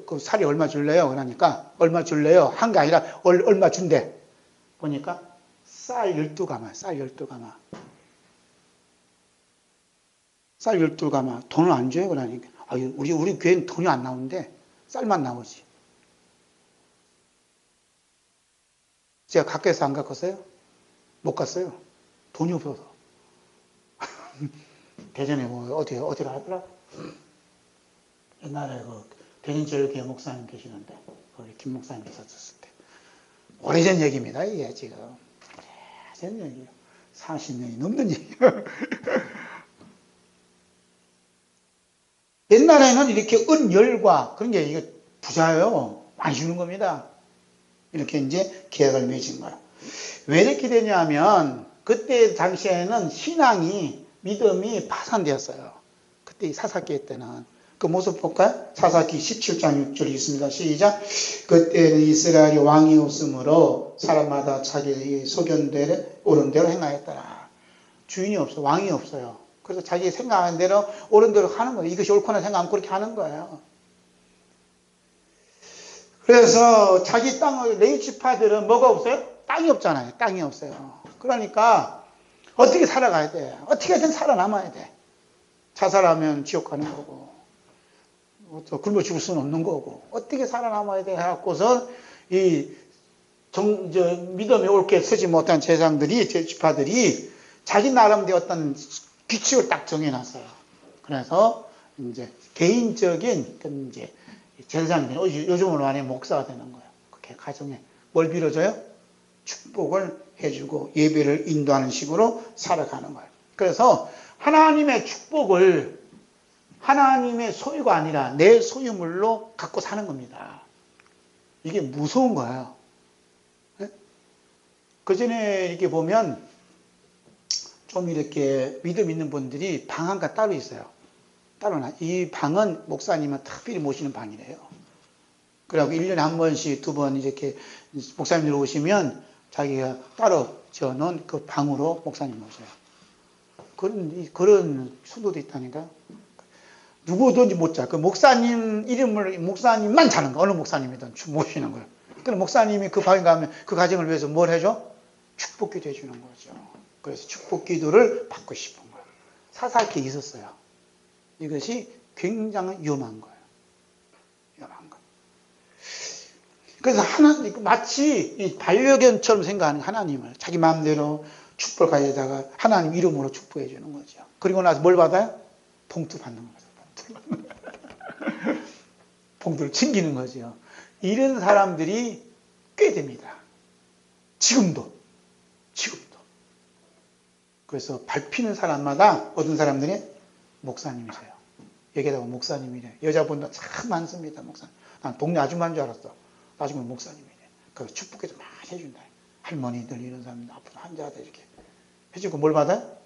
그 살이 얼마 줄래요? 그러니까 얼마 줄래요? 한 게 아니라 얼마 준대. 보니까 쌀 12가마, 쌀 12가마. 쌀 12가마. 돈을 안 줘요? 그러니까. 우리 교회는 돈이 안 나오는데 쌀만 나오지. 제가 깎여서 안 깎았어요? 못 갔어요. 돈이 없어서. 대전에 어디로 하더라? 옛날에 대전제일교회 목사님 계시는데, 거기 김 목사님 있었을 때. 오래전 얘기입니다, 이게 지금. 오래전 얘기예요. 40년이 넘는 얘기예요. 옛날에는 이렇게 은열과 그런 게 이게 부자예요. 많이 주는 겁니다. 이렇게 이제 계약을 맺은 거예요. 왜 이렇게 되냐면, 그때 당시에는 믿음이 파산되었어요. 그때 사사기 때는. 그 모습 볼까요? 사사기 17장 6절 있습니다. 시작. 그때는 이스라엘이 왕이 없으므로 사람마다 자기 소견대로 옳은 대로 행하였더라. 주인이 없어, 왕이 없어요. 그래서 자기 생각하는 대로 옳은 대로 하는 거예요. 이것이 옳거나 생각하면 그렇게 하는 거예요. 그래서 자기 땅을 레위 지파들은 뭐가 없어요? 땅이 없잖아요. 땅이 없어요. 그러니까 어떻게 살아가야 돼? 어떻게든 살아남아야 돼. 자살하면 지옥 가는 거고, 또 굶어 죽을 수는 없는 거고, 어떻게 살아남아야 돼? 해갖고서 믿음이 옳게 서지 못한 지파들이 자기 나름대로 어떤 규칙을 딱 정해놨어요. 그래서 이제 개인적인 이제 제사장이 되는, 요즘으로 말하면 목사가 되는 거예요. 그렇게 가정에 뭘 빌어줘요? 축복을 해주고 예배를 인도하는 식으로 살아가는 거예요. 그래서 하나님의 축복을 하나님의 소유가 아니라 내 소유물로 갖고 사는 겁니다. 이게 무서운 거예요. 그 전에 이렇게 보면 좀 이렇게 믿음 있는 분들이 방 한 칸 따로 있어요. 이 방은 목사님은 특별히 모시는 방이래요. 그리고 1년에 한 번씩, 두 번 이렇게 목사님들 오시면 자기가 따로 지어놓은 그 방으로 목사님 모셔요. 그런 성도도 있다니까. 누구든지 못 자. 그 목사님 이름을, 목사님만 자는 거. 어느 목사님이든 모시는 거예요. 그럼 목사님이 그 방에 가면 그 가정을 위해서 뭘 해줘? 축복기도 해주는 거죠. 그래서 축복기도를 받고 싶은 거예요. 사사기에 있었어요. 이것이 굉장히 위험한 거예요. 위험한 거. 그래서 하나님, 마치 이 반려견처럼 생각하는 하나님을 자기 마음대로 축복을 가져다가 하나님 이름으로 축복해 주는 거죠. 그리고 나서 뭘 받아요? 봉투 받는 거죠. 봉투를 챙기는 거죠. 이런 사람들이 꽤 됩니다. 지금도. 그래서 밟히는 사람마다 어떤 사람들이 목사님이세요. 여기다가 목사님이래. 여자분도 참 많습니다. 목사님. 난 동네 아줌마인 줄 알았어. 나중에 목사님이래. 그래서 축복해서 많이 해준다. 할머니들 이런 사람들 아픈 환자들 이렇게 해주고 뭘 받아요?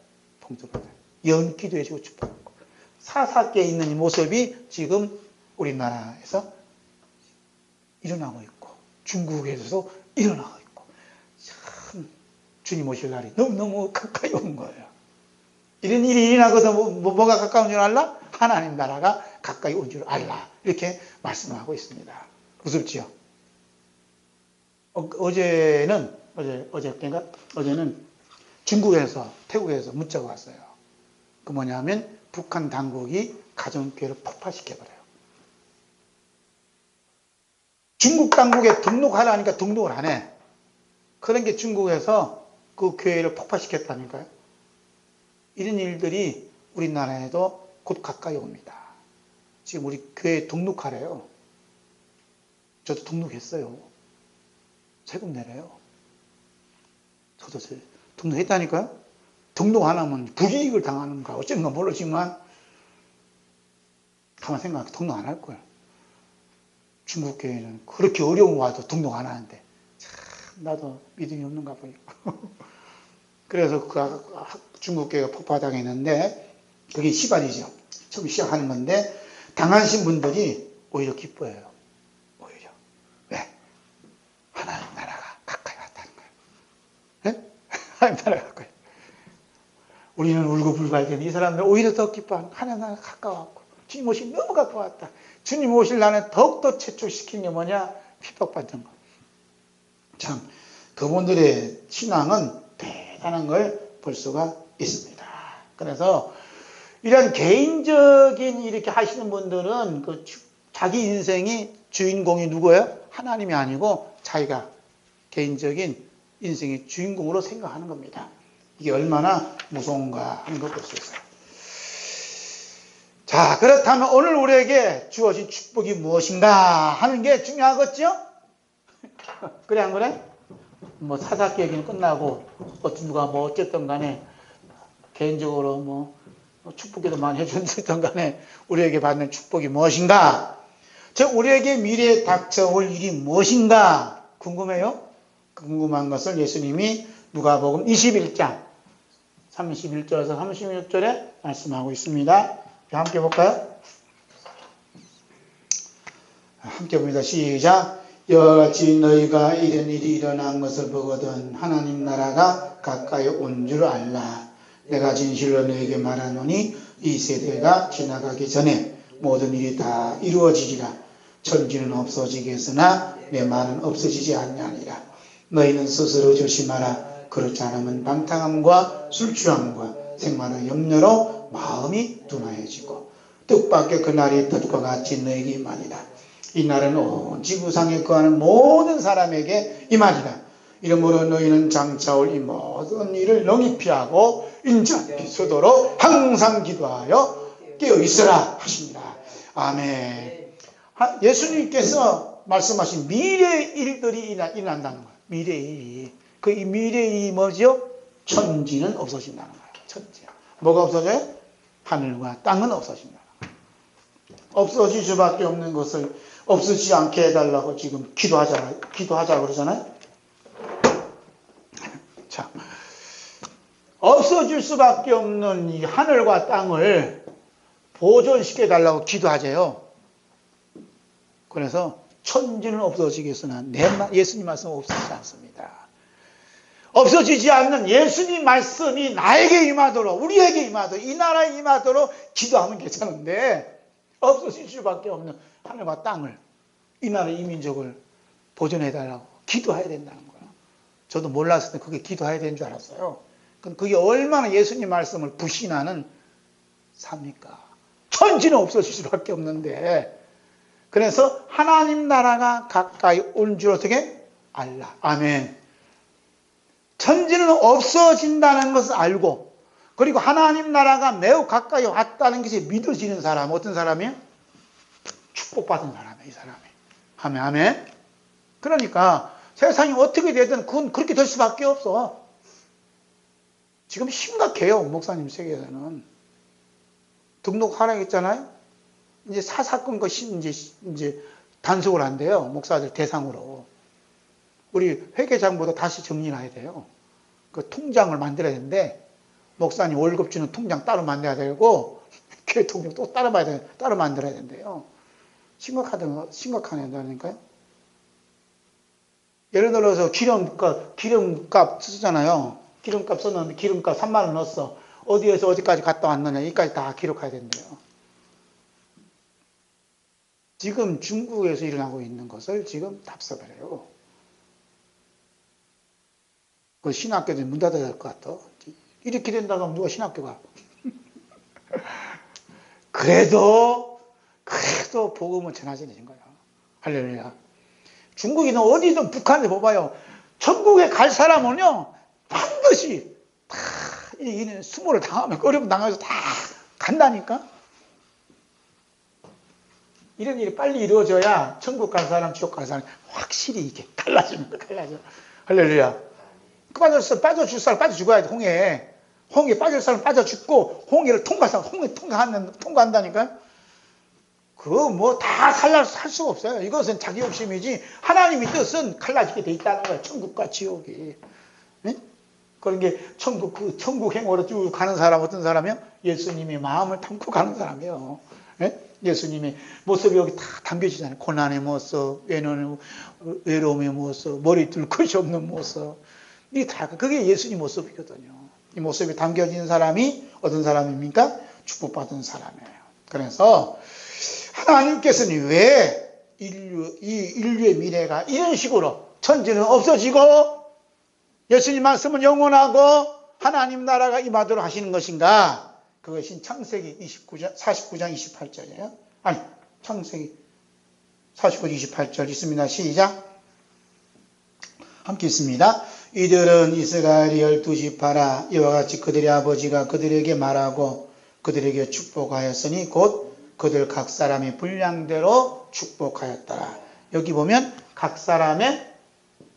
봉투 받아요. 연기도 해주고 축복하고. 사사기에 있는 이 모습이 지금 우리나라에서 일어나고 있고 중국에서도 일어나고 있고 참 주님 오실 날이 너무너무 가까이 온 거예요. 이런 일이 일어나거든 뭐가 가까운 줄 알라? 하나님 나라가 가까이 온 줄 알라. 이렇게 말씀하고 있습니다. 무섭지요? 어제는 중국에서 태국에서 문자가 왔어요. 그 뭐냐면 북한 당국이 가정교회를 폭파시켜버려요. 중국 당국에 등록하라니까 등록을 안 해. 그런 게 중국에서 그 교회를 폭파시켰다니까요. 이런 일들이 우리나라에도 곧 가까이 옵니다. 지금 우리 교회에 등록하래요. 저도 등록했어요. 세금 내래요. 저도 등록했다니까요. 등록 안 하면 불이익을 당하는가 어쩐가 모르지만 가만 생각하면 등록 안 할 거예요. 중국 교회는 그렇게 어려움 와도 등록 안 하는데 참 나도 믿음이 없는가 보요. 그래서 그 중국 교회가 폭파당했는데 그게 시발이죠. 처음 시작하는 건데 당하신 분들이 오히려 기뻐해요. 오히려 왜? 하나님 나라가 가까이 왔다는 거예요. 네? 하나님 나라가 가까이. 우리는 울고불고 할 때는 이 사람들 오히려 더 기뻐하는 하나님 나라가 가까웠고 주님 오실 너무 가까웠다. 주님 오실 날에 더욱더 채촉시키는 게 뭐냐? 핍박받는 거. 참 그분들의 신앙은 대단한 걸 볼 수가 있습니다. 그래서 이런 개인적인 이렇게 하시는 분들은 그 자기 인생이 주인공이 누구예요? 하나님이 아니고 자기가 개인적인 인생의 주인공으로 생각하는 겁니다. 이게 얼마나 무서운가 하는 걸 볼 수 있어요. 자, 그렇다면 오늘 우리에게 주어진 축복이 무엇인가 하는 게 중요하겠죠? 그래 안 그래? 뭐 사사기 얘기는 끝나고 누가 뭐 어쨌든 간에 개인적으로 뭐 축복기도 많이 해줬든 간에 우리에게 받는 축복이 무엇인가? 즉 우리에게 미래에 닥쳐올 일이 무엇인가 궁금해요? 궁금한 것을 예수님이 누가복음 21장 31절에서 36절에 말씀하고 있습니다. 함께 볼까요? 함께 봅니다. 시작. 이와 같이 너희가 이런 일이 일어난 것을 보거든 하나님 나라가 가까이 온 줄 알라. 내가 진실로 너희에게 말하노니 이 세대가 지나가기 전에 모든 일이 다 이루어지리라. 천지는 없어지겠으나 내 말은 없어지지 아니하리라. 너희는 스스로 조심하라. 그렇지 않으면 방탕함과 술취함과 생활의 염려로 마음이 둔하여지고 뜻밖의 그날이 덫과 같이 너희에게 임하리라. 이 날은 온 지구상에 거하는 모든 사람에게 임하리라. 이러므로 너희는 장차 올 이 모든 일을 능히 피하고 인자함이 서도록 항상 기도하여 깨어있으라 하십니다. 아멘. 예수님께서 말씀하신 미래의 일들이 일어난다는 거예요. 미래의 일이. 그 미래의 일이 뭐죠? 천지는 없어진다는 거예요. 천지. 뭐가 없어져요? 하늘과 땅은 없어진다. 없어질 수밖에 없는 것을 없어지지 않게 해달라고 지금 기도하자 그러잖아요. 자, 없어질 수밖에 없는 이 하늘과 땅을 보존시켜 달라고 기도하재요. 그래서 천지는 없어지겠으나 예수님 말씀은 없어지지 않습니다. 없어지지 않는 예수님 말씀이 나에게 임하도록 우리에게 임하도록 이 나라에 임하도록 기도하면 괜찮은데 없어질 수밖에 없는 하늘과 땅을, 이 나라 이민족을 보존해달라고 기도해야 된다는 거예요. 저도 몰랐을 때 그게 기도해야 되는 줄 알았어요. 그게 얼마나 예수님 말씀을 부신하는 삶입니까? 천지는 없어질 수밖에 없는데, 그래서 하나님 나라가 가까이 온 줄 어떻게 알라. 아멘. 천지는 없어진다는 것을 알고, 그리고 하나님 나라가 매우 가까이 왔다는 것이 믿어지는 사람, 어떤 사람이에요? 축복받은 사람이에요, 이 사람이. 아멘, 아멘. 그러니까 세상이 어떻게 되든 그건 그렇게 될 수밖에 없어. 지금 심각해요, 목사님 세계에서는. 등록 하락했잖아요. 이제 사사건 것이 이제 단속을 한대요, 목사들 대상으로. 우리 회계장보다 다시 정리해야 돼요. 그 통장을 만들어야 되는데, 목사님 월급 주는 통장 따로 만들어야 되고, 교회 통장 또 따로 만들어야 된대요. 심각하다니까요. 예를 들어서 기름값 쓰잖아요. 기름값 썼는데 기름값 3만 원 넣었어. 어디에서 어디까지 갔다 왔느냐, 여기까지 다 기록해야 된대요. 지금 중국에서 일어나고 있는 것을 지금 답습을 해요. 그 신학교들 문 닫아야 될 것 같아. 이렇게 된다고 하면 누가 신학교 가? 그래도 복음은 전하지는 거야. 할렐루야. 중국이든 어디든 북한에 봐봐요. 천국에 갈 사람은요, 반드시 다 이는 수모를 당하면, 어려움 당해서 다 간다니까. 이런 일이 빨리 이루어져야 천국 갈 사람, 지옥 갈 사람 확실히 이게 갈라지는 거야, 갈라져. 할렐루야. 빠져줄 사람 빠져 죽어야 돼, 홍해. 홍해 빠질 사람 빠져 죽고, 홍해를 통과해서 홍해 통과한다니까. 그거 뭐 다 살 수가 없어요. 이것은 자기 욕심이지, 하나님의 뜻은 갈라지게 돼 있다는 거야, 천국과 지옥이. 네? 그런 게 천국 행으로 쭉 가는 사람, 어떤 사람이요? 예수님의 마음을 담고 가는 사람이에요. 네? 예수님의 모습이 여기 다 담겨지잖아요. 고난의 모습, 외로움의 모습, 머리 둘 것이 없는 모습. 이게 다, 그게 예수님 모습이거든요. 이 모습이 담겨진 사람이 어떤 사람입니까? 축복받은 사람이에요. 그래서 하나님께서는 왜 인류의 미래가 이런 식으로 천지는 없어지고 예수님 말씀은 영원하고 하나님 나라가 임하도록 하시는 것인가? 그것이 창세기 49장 28절이에요. 아니, 창세기 49장 28절 있습니다. 시작. 함께 있습니다. 이들은 이스라엘이 12지파라. 이와 같이 그들의 아버지가 그들에게 말하고 그들에게 축복하였으니 곧 그들 각 사람의 분량대로 축복하였더라. 여기 보면 각 사람의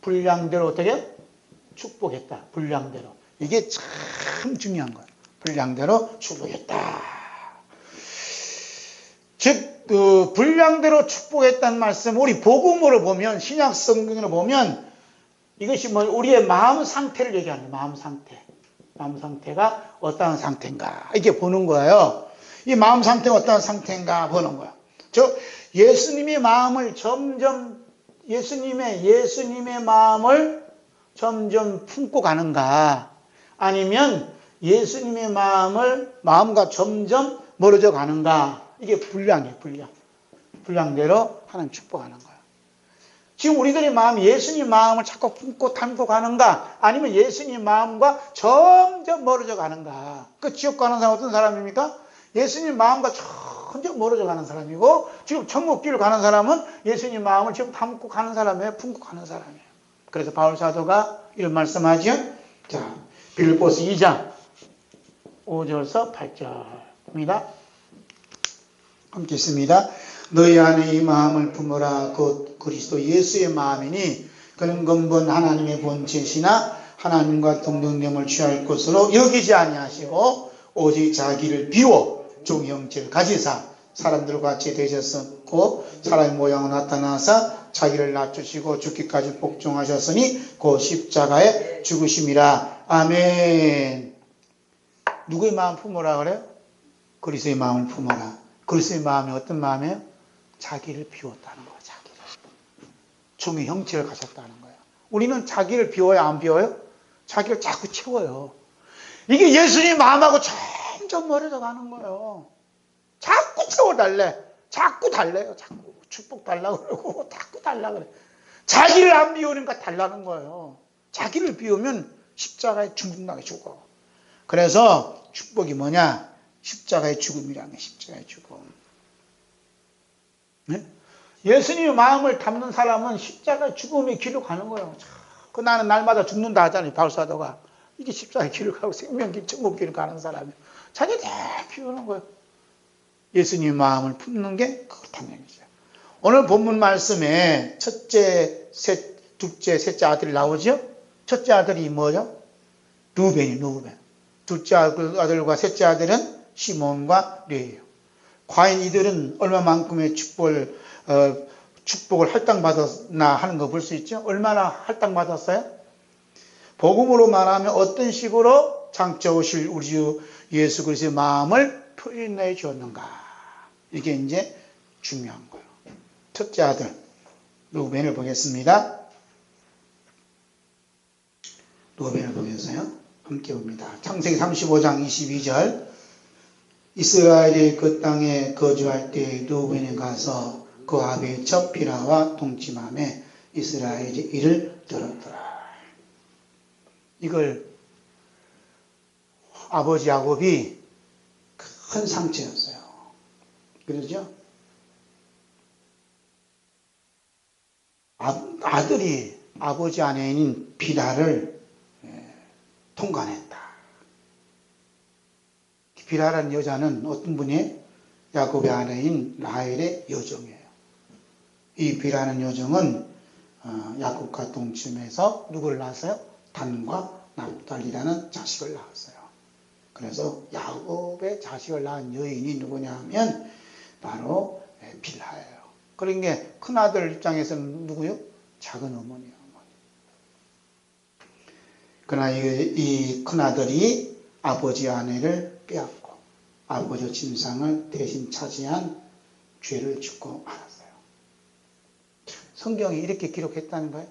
분량대로 어떻게 축복했다. 분량대로. 이게 참 중요한 거예요. 분량대로 축복했다. 즉, 분량대로 축복했다는 말씀, 우리 복음으로 보면, 신약 성경으로 보면, 이것이 우리의 마음 상태를 얘기하는 거예요. 마음 상태. 마음 상태가 어떠한 상태인가. 이렇게 보는 거예요. 이 마음 상태가 어떠한 상태인가 보는 거예요. 예수님의 마음을 예수님의 마음을 점점 품고 가는가, 아니면 예수님의 마음과 점점 멀어져 가는가. 이게 분량이에요, 분량. 분량대로 하나님 축복하는 거예요. 지금 우리들의 마음이 예수님 마음을 자꾸 품고 담고 가는가, 아니면 예수님 마음과 점점 멀어져 가는가. 그 지옥 가는 사람 어떤 사람입니까? 예수님 마음과 점점 멀어져 가는 사람이고, 지금 천국길을 가는 사람은 예수님 마음을 지금 담고 가는 사람이에요, 품고 가는 사람이에요. 그래서 바울 사도가 이런 말씀하죠. 자, 빌립보서 2장 5절에서 8절입니다. 함께 있습니다. 너희 안에 이 마음을 품으라. 곧 그리스도 예수의 마음이니 그는 근본 하나님의 본체시나 하나님과 동등됨을 취할 것으로 여기지 아니하시고 오직 자기를 비워 종 형체를 가지사 사람들과 같이 되셨고 사람의 모양으로 나타나사 자기를 낮추시고 죽기까지 복종하셨으니 그 십자가에 죽으심이라. 아멘. 누구의 마음 품으라 그래요? 그리스도의 마음을 품어라. 그리스도의 마음이 어떤 마음이에요? 자기를 비웠다는 거예요. 자기를. 종의 형체를 가졌다는 거예요. 우리는 자기를 비워요, 안 비워요? 자기를 자꾸 채워요. 이게 예수님 마음하고 점점 멀어져 가는 거예요. 자꾸 채워달래. 자꾸 달래요. 자꾸 축복 달라고 그러고 자꾸 달라고 그래. 자기를 안 비우니까 달라는 거예요. 자기를 비우면 십자가에 죽는다고 죽어. 그래서 축복이 뭐냐? 십자가의 죽음이라는 게 십자가의 죽음. 네? 예수님의 마음을 담는 사람은 십자가의 죽음의 길로 가는 거예요. 그 나는 날마다 죽는다 하잖아요. 바울사도가. 이게 십자가의 길을 가고 생명길, 천국길을 가는 사람이에요. 자기 다 비우는 거예요. 예수님의 마음을 품는 게 그렇다는 얘기죠. 오늘 본문 말씀에 첫째, 둘째, 셋째 아들이 나오죠? 첫째 아들이 뭐죠? 루벤. 둘째 아들과 셋째 아들은 시몬과 레위예요. 과연 이들은 얼마만큼의 축복을 할당받았나 하는 거 볼 수 있죠? 얼마나 할당받았어요? 복음으로 말하면 어떤 식으로 장차 오실 우리 주 예수 그리스도의 마음을 표현해 주었는가. 이게 이제 중요한 거예요. 첫째 아들 루벤을 보겠습니다. 루벤을 보면서요. 함께 봅니다. 창세기 35장 22절. 이스라엘이 그 땅에 거주할 때 루벤에 가서 그 아비의 첫 비라와 동침함에 이스라엘이 이를 들었더라. 이걸 아버지 야곱이 큰 상처였어요. 그러죠? 아들이 아버지 아내인 비라를 통간했다. 비라라는 여자는 어떤 분이 야곱의 아내인 라헬의 여종이에요. 이 비라는 여종은 야곱과 동침해서 누구를 낳았어요? 단과 납달리라는 자식을 낳았어요. 그래서 야곱의 자식을 낳은 여인이 누구냐 하면 바로 빌하예요. 그러니까 큰아들 입장에서는 누구요? 작은 어머니예요. 그러나 이 큰아들이 아버지 아내를 빼앗고 아버지 침상을 대신 차지한 죄를 짓고 말았어요. 성경이 이렇게 기록했다는 거예요.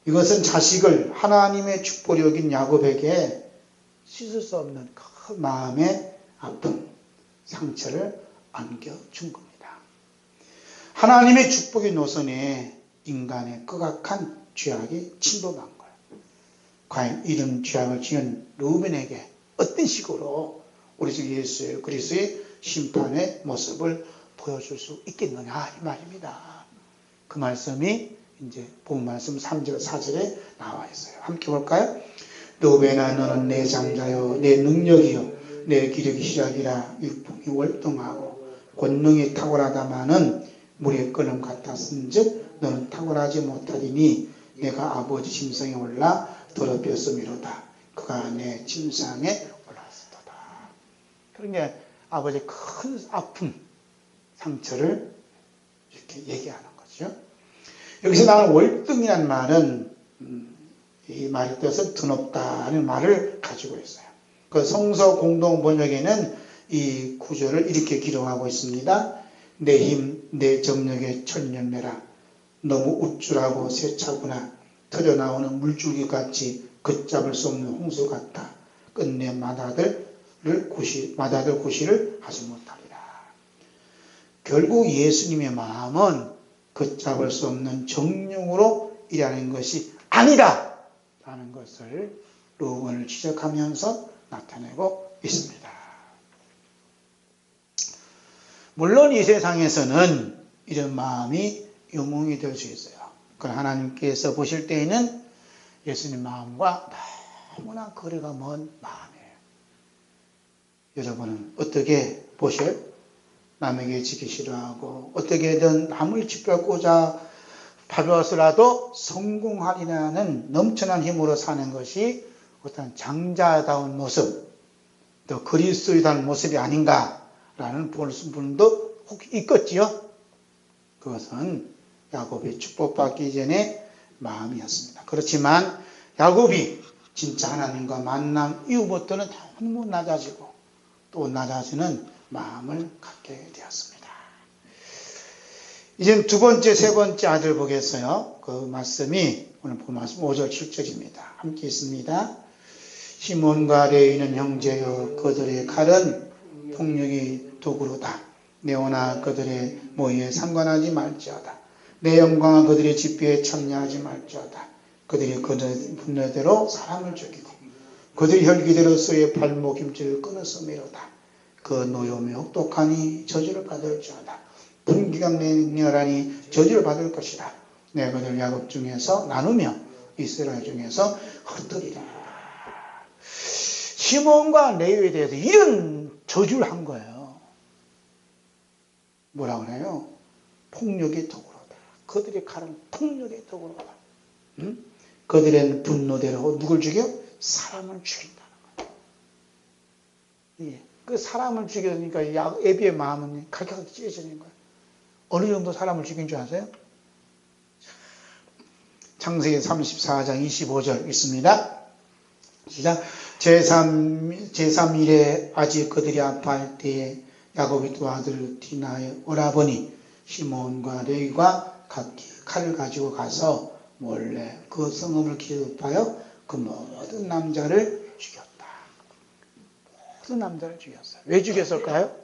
이것은 자식을 하나님의 축복이 여긴 야곱에게 씻을 수 없는 큰 마음의 아픔, 상처를 안겨준 겁니다. 하나님의 축복의 노선에 인간의 극악한 죄악이 침범한 거예요. 과연 이런 죄악을 지은 루벤에게 어떤 식으로 우리 주 예수 그리스도의 심판의 모습을 보여줄 수 있겠느냐 이 말입니다. 그 말씀이 이제 본 말씀 3절 4절에 나와 있어요. 함께 볼까요? 루벤아 너는 내 장자요 내 능력이요 내 기력이 시작이라 육풍이 월등하고 권능이 탁월하다마는 물의 끓음 같았은즉 너는 탁월하지 못하리니 내가 아버지 침상에 올라 더럽혔음이로다. 그가 내 침상에 올랐었다. 그러니까 아버지의 큰 아픔, 상처를 이렇게 얘기하는 거죠. 여기서 나오는 월등이라는 말은 이 말의 뜻은 드높다는 말을 가지고 있어요. 그 성서 공동 번역에는 이 구절을 이렇게 기록하고 있습니다. 내 힘, 내 정력의 천년매라. 너무 우쭐하고 세차구나. 터져나오는 물줄기 같이 걷잡을 수 없는 홍수 같다. 끝내 마다들 구실을 하지 못하리라. 결국 예수님의 마음은 걷잡을 수 없는 정령으로 일하는 것이 아니다 라는 것을 루벤을 지적하면서 나타내고 있습니다. 물론 이 세상에서는 이런 마음이 유몽이 될 수 있어요. 그러나 하나님께서 보실 때에는 예수님 마음과 너무나 거리가 먼 마음이에요. 여러분은 어떻게 보셔요? 남에게 지기 싫어하고 어떻게든 남을 짓밟고자 밟아서라도 성공하리라는 넘쳐난 힘으로 사는 것이 어떤 장자다운 모습, 또 그리스도이다운 모습이 아닌가라는 분도 혹 있겠지요. 그것은 야곱이 축복받기 전에 마음이었습니다. 그렇지만 야곱이 진짜 하나님과 만남 이후부터는 너무 낮아지고 또 낮아지는 마음을 갖게 되었습니다. 이제 두 번째, 세 번째 아들 보겠어요. 그 말씀이 오늘 본 말씀 5절 7절입니다. 함께 있습니다. 시몬과 레위는 형제여 그들의 칼은 폭력이 도구로다. 내오나 그들의 모의에 상관하지 말지어다. 내 영광과 그들의 집회에 참여하지 말지어다. 그들이 그들 분노대로 사람을 죽이고 그들이 혈기대로서의 발목 힘줄을 끊었음이로다. 그 노염에 혹독하니 저주를 받을지어다. 분기가 맹렬하니 저주를 받을 것이다. 내가 그들 야곱 중에서 나누며 이스라엘 중에서 흩으리라. 시몬과 레위에 대해서 이런 저주를 한 거예요. 뭐라 그래요? 폭력의 덕으로다. 그들의 칼은 폭력의 덕으로다. 응? 그들의 분노대로 누굴 죽여? 사람을 죽인다는 거예요. 예. 그 사람을 죽이니까 애비의 마음은 갈각하게 찢어지는 거예요. 어느 정도 사람을 죽인 줄 아세요? 창세기 34장 25절 있습니다. 시작. 제3일에 아직 그들이 아파할 때에 야곱이 두 아들을 디나에 오라버니 시몬과 레위가 각기 칼을 가지고 가서 몰래 그 성읍을 기습하여 그 모든 남자를 죽였다. 모든 남자를 죽였어요. 왜 죽였을까요?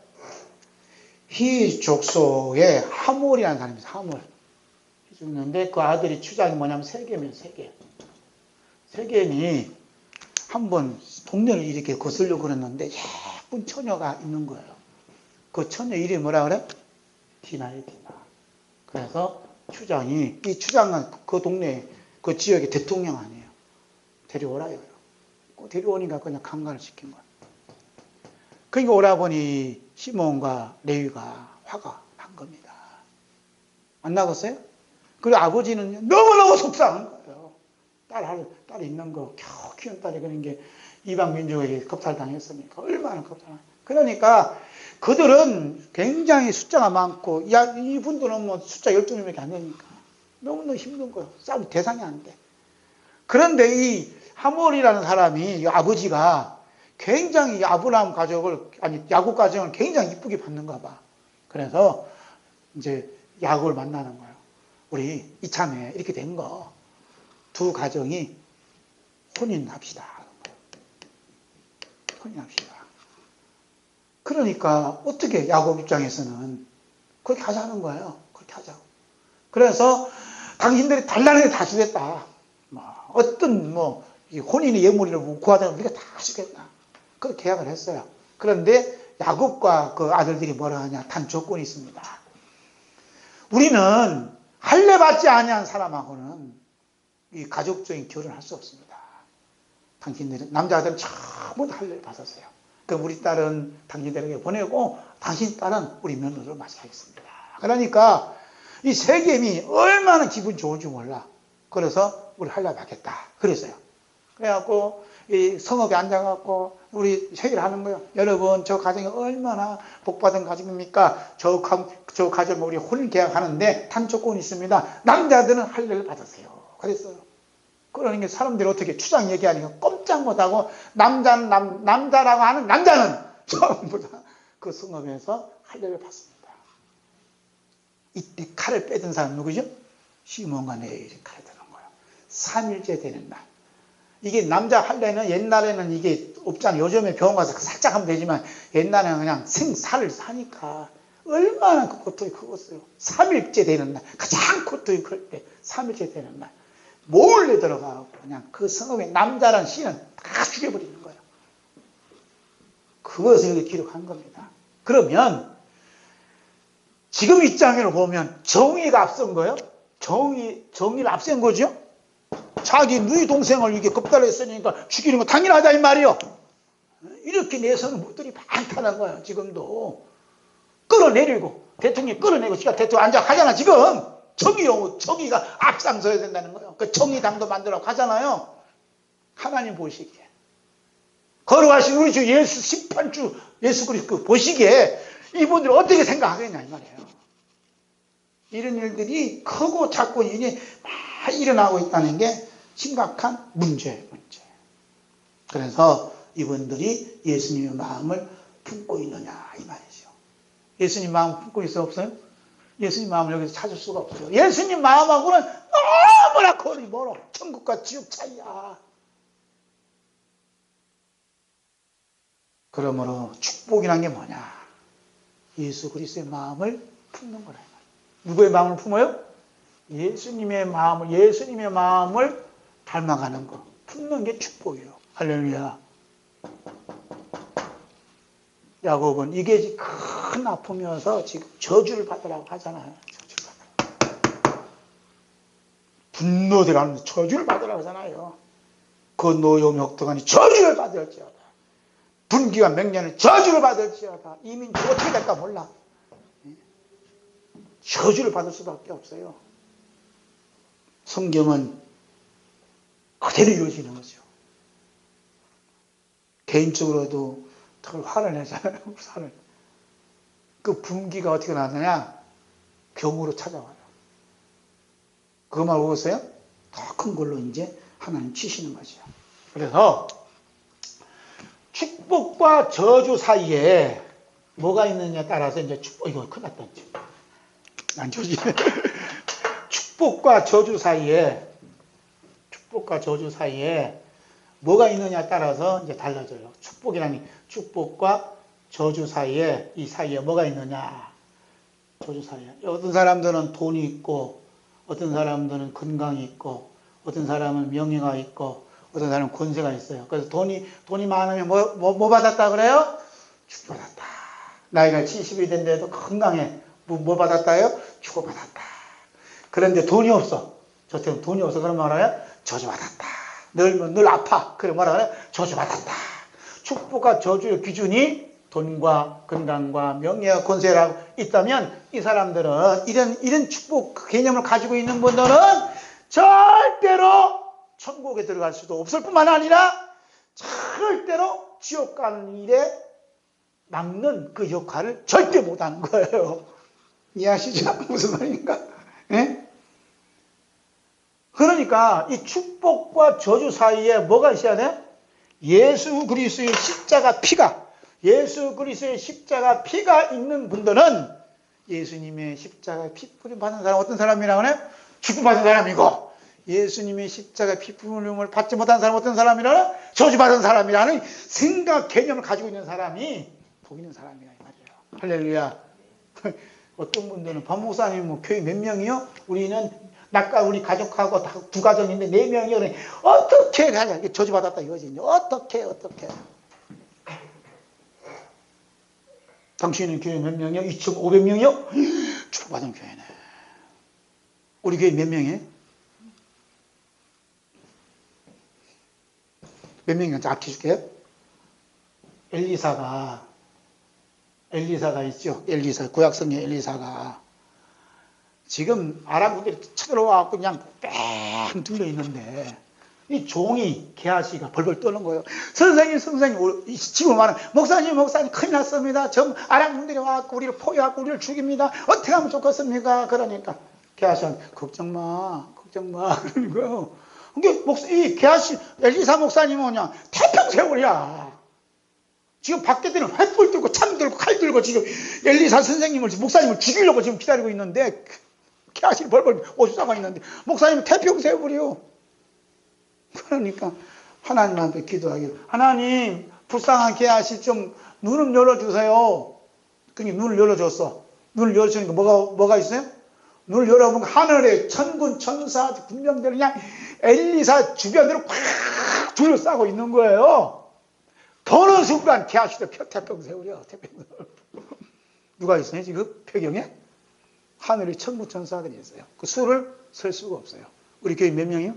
히 족속의 하몰이라는 사람이 있어요. 하몰. 죽였는데 그 아들이 추장이 뭐냐면 세겜이에요. 세겜이 한번 동네를 이렇게 거슬려고 그랬는데 예쁜 처녀가 있는 거예요. 그 처녀 이름이 뭐라 그래? 디나예요, 디나. 그래서 추장이, 이 추장은 그 동네, 그 지역의 대통령 아니에요. 데려오라 이거예요. 데려오니까 그냥 강간을 시킨 거예요. 그러니까 오라버니 시몬과 레위가 화가 난 겁니다. 안 나갔어요? 그리고 아버지는 너무너무 속상한 거예요. 딸 있는 거, 겨우 키운 딸이 그런 게 이방 민족에게 겁탈당했으니까 얼마나 겁탈당. 그러니까 그들은 굉장히 숫자가 많고, 이분들은 뭐 숫자 12명밖에 안 되니까 너무너무 힘든 거예요. 싸울 대상이 안 돼. 그런데 이 하몰이라는 사람이, 이 아버지가 굉장히 아브라함 가족을, 야곱 가정을 굉장히 이쁘게 봤는가 봐. 그래서 이제 야곱을 만나는 거예요. 우리 이참에 이렇게 된 거, 두 가정이 혼인합시다. 혼인합시다. 그러니까 어떻게 야곱 입장에서는 그렇게 하자는 거예요. 그렇게 하자고. 그래서 당신들이 달라는 게 다 주겠다. 어떤 혼인의 예물이라고 구하자면 우리가 다 주겠다. 그렇게 계약을 했어요. 그런데 야곱과 그 아들들이 뭐라 하냐? 단 조건이 있습니다. 우리는 할례 받지 아니한 사람하고는 이 가족적인 결혼을 할 수 없습니다. 당신들은, 남자들은 전부 다 할례를 받았어요. 그럼 우리 딸은 당신들에게 보내고 당신 딸은 우리 며느리로 맞이하겠습니다. 그러니까 이 세겜이 얼마나 기분 좋은지 몰라. 그래서 우리 할례 받겠다. 그랬어요. 그래갖고 이 성읍에 앉아갖고 우리 회의를 하는 거예요. 여러분, 저 가정이 얼마나 복받은 가정입니까? 저 가정 우리 혼인 계약하는데 단 조건이 있습니다. 남자들은 할례를 받으세요. 그랬어요. 그러니까 사람들이 어떻게 추장 얘기하니까 꼼짝 못하고 남자라고 하는 남자는 전부 다 그 성읍에서 할례를 받습니다. 이때 칼을 빼든 사람 누구죠? 시몬과 레위가 칼을 드는 거예요. 3일째 되는 날. 이게 남자 할례는 옛날에는 이게 없잖아요. 요즘에 병원 가서 살짝 하면 되지만 옛날에는 그냥 생살을 사니까 얼마나 그 고통이 크겠어요. 3일째 되는 날. 가장 고통이 클 때 3일째 되는 날. 몰래 들어가고 그냥 그 성읍의 남자란 씨는 다 죽여버리는 거예요. 그것을 여기 기록한 겁니다. 그러면 지금 입장으로 보면 정의가 앞선 거예요? 정의를 앞선 거죠? 자기 누이 동생을 이게 겁달했으니까 죽이는 거 당연하다 이 말이요. 이렇게 내서는 무들이 많다는 거예요. 지금도 끌어내리고 대통령이 끌어내고 지가 대통령 앉아 가잖아. 지금 정의가 앞장서야 된다는 거예요. 그 정의당도 만들어 가잖아요. 하나님 보시기에 걸어가신 우리 주 예수 심판주 예수 그리스도 보시기에 이분들이 어떻게 생각하겠냐 이 말이에요. 이런 일들이 크고 작고 이게 막 일어나고 있다는 게 심각한 문제예요. 그래서 이분들이 예수님의 마음을 품고 있느냐 이 말이죠. 예수님 마음을 품고 있어 없어요? 예수님 마음을 여기서 찾을 수가 없어요. 예수님 마음하고는 너무나 거리 멀어. 천국과 지옥 차이야. 그러므로 축복이란 게 뭐냐? 예수 그리스도의 마음을 품는 거라. 누구의 마음을 품어요? 예수님의 마음을 닮아가는 거. 품는 게 축복이에요. 할렐루야. 야곱은 이게 큰 아픔이어서 지금 저주를 받으라고 하잖아요. 저주를 받으라고. 분노되라는 저주를 받으라고 하잖아요. 그 노요 멱동안이 저주를 받을지어다. 분기와 맹년을 저주를 받을지어다. 이민 어떻게 될까 몰라. 저주를 받을 수밖에 없어요. 성경은 그대로 이루어지는 거죠. 개인적으로도 더 화를 내잖아요. 화를. 그 분기가 어떻게 나느냐? 병으로 찾아와요. 그것만 보고서요? 더 큰 걸로 이제 하나님 치시는 거죠. 그래서 축복과 저주 사이에 뭐가 있느냐에 따라서 이제 이거 큰일 났다. 안 저지. 축복과 저주 사이에 뭐가 있느냐에 따라서 이제 달라져요. 축복과 저주 사이에, 이 사이에 뭐가 있느냐. 저주 사이에. 어떤 사람들은 돈이 있고, 어떤 사람들은 건강이 있고, 어떤 사람은 명예가 있고, 어떤 사람은 권세가 있어요. 그래서 돈이 많으면 뭐 받았다 그래요? 축복받았다. 나이가 70이 된데도 건강해. 뭐 받았다요? 축복받았다. 그런데 돈이 없어. 저처럼 돈이 없어. 그럼 말아요? 저주받았다. 늘 아파. 그럼 말아요? 저주받았다. 축복과 저주의 기준이 돈과 건강과 명예와 권세라고 있다면 이 사람들은 이런 축복 개념을 가지고 있는 분들은 절대로 천국에 들어갈 수도 없을 뿐만 아니라 절대로 지옥 가는 일에 막는 그 역할을 절대 못하는 거예요. 이해하시죠? 무슨 말인가? 예? 그러니까 이 축복과 저주 사이에 뭐가 있어야 돼? 예수 그리스도의 십자가 피가 있는 분들은 예수님의 십자가 피 뿌림 받은 사람 어떤 사람이라고 하나요? 축복받은 사람이고, 예수님의 십자가 피 뿌림을 받지 못한 사람 어떤 사람이라고? 저주받은 사람이라는 생각 개념을 가지고 있는 사람이 복 있는 사람이라 이 말이에요. 할렐루야. 어떤 분들은 박 목사님 뭐 교회 몇 명이요? 우리는 우리 가족하고 두 가정인데 4명이요. 그래. 어떻게 가냐? 저주받았다 이거지. 어떻게. 당신은 교회 몇 명이요? 2,500명이요? 축복받은 교회네. 우리 교회 몇 명이에요? 몇 명인지 알려줄게요. 엘리사가 있죠. 구약성경 엘리사가 지금 아람 군대를 쳐들어와갖고 그냥 뺑 둘려 있는데 이 종이 게하시가 벌벌 떠는 거예요. 선생님 지금 말하는 목사님 큰일 났습니다. 전 아람 군대에 와갖고 우리를 포위하고 우리를 죽입니다. 어떻게 하면 좋겠습니까? 그러니까 게하시는 걱정 마 그러는 거예요. 이 게하시 엘리사 목사님은 그냥 태평세월이야. 지금 밖에들은 횃불 들고 창 들고 칼 들고 지금 엘리사 목사님을 죽이려고 지금 기다리고 있는데 게하시 벌벌 오수자가 있는데 목사님은 태평세월이요. 그러니까 하나님한테 기도하기로, 하나님 불쌍한 게하시 좀 눈 좀 열어주세요. 그러니까 눈을 열어줬어. 눈을 열어주니까 뭐가 있어요? 눈을 열어보면 하늘에 천군 천사 군병들이 그냥 엘리사 주변으로 꽉 둘러싸고 있는 거예요. 어느 순간 게하시도 태평세월이야. 태평세월. 누가 있어요 지금 배경에? 하늘에 천군 천사들이 있어요. 그 수를 셀 수가 없어요. 우리 교회 몇 명이요?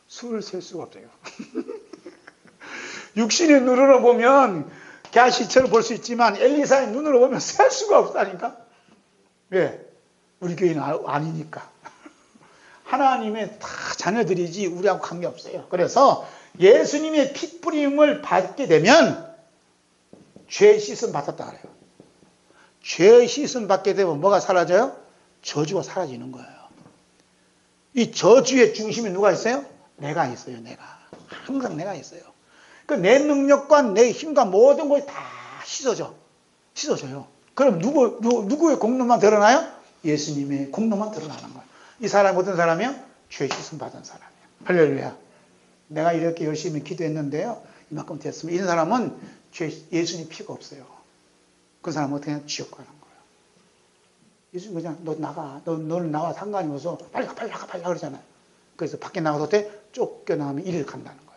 수를 셀 수가 없어요. 육신의 눈으로 보면 게하시처럼 볼 수 있지만 엘리사의 눈으로 보면 셀 수가 없다니까. 왜? 우리 교회는 아니니까. 하나님의 다 자녀들이지 우리하고 관계없어요. 그래서 예수님의 피 뿌림을 받게 되면 죄 씻음 받았다 그래요. 죄 씻음 받게 되면 뭐가 사라져요? 저주가 사라지는 거예요. 이 저주의 중심에 누가 있어요? 내가 있어요. 항상 내가 있어요. 그 내 능력과 내 힘과 모든 것이 다 씻어져요. 그럼 누구의 공로만 드러나요? 예수님의 공로만 드러나는 거예요. 이 사람이 어떤 사람이요? 죄 씻음 받은 사람이에요. 할렐루야. 내가 이렇게 열심히 기도했는데요, 이만큼 됐습니다. 이런 사람은 예수님 피가 없어요. 그 사람은 어떻게 하냐? 지옥 가는 거예요. 예수님 그냥 너 나가. 너는 나와 상관이 없어. 빨리 가, 빨리 나가, 빨리 나가 그러잖아요. 그래서 밖에 나가도 때 쫓겨나면 이리를 간다는 거예요.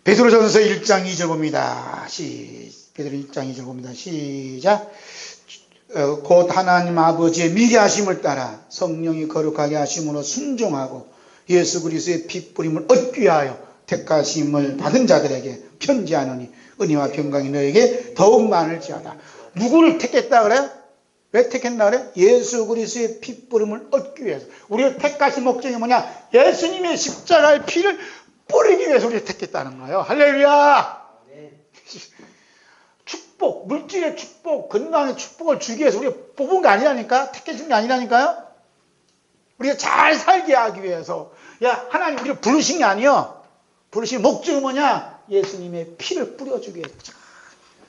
베드로전서 1장 2절 봅니다. 베드로 1장 2절 봅니다. 시작. 곧 하나님 아버지의 미리하심을 따라 성령이 거룩하게 하심으로 순종하고 예수 그리스도의 피 뿌림을 얻기 위하여 택하심을 받은 자들에게 편지하노니 은혜와 평강이 너에게 더욱 많을지어다. 누구를 택했다 그래요? 왜 택했나 그래요? 예수 그리스도의 피 뿌림을 얻기 위해서. 우리를 택하신 목적이 뭐냐? 예수님의 십자가의 피를 뿌리기 위해서 우리를 택했다는 거예요. 할렐루야! 축복, 물질의 축복, 건강의 축복을 주기 위해서 우리가 뽑은 게 아니라니까? 택해준 게 아니라니까요? 우리가 잘 살게 하기 위해서. 야, 하나님 우리를 부르신 게 아니요. 부르신 목적이 뭐냐? 예수님의 피를 뿌려주기 위해서.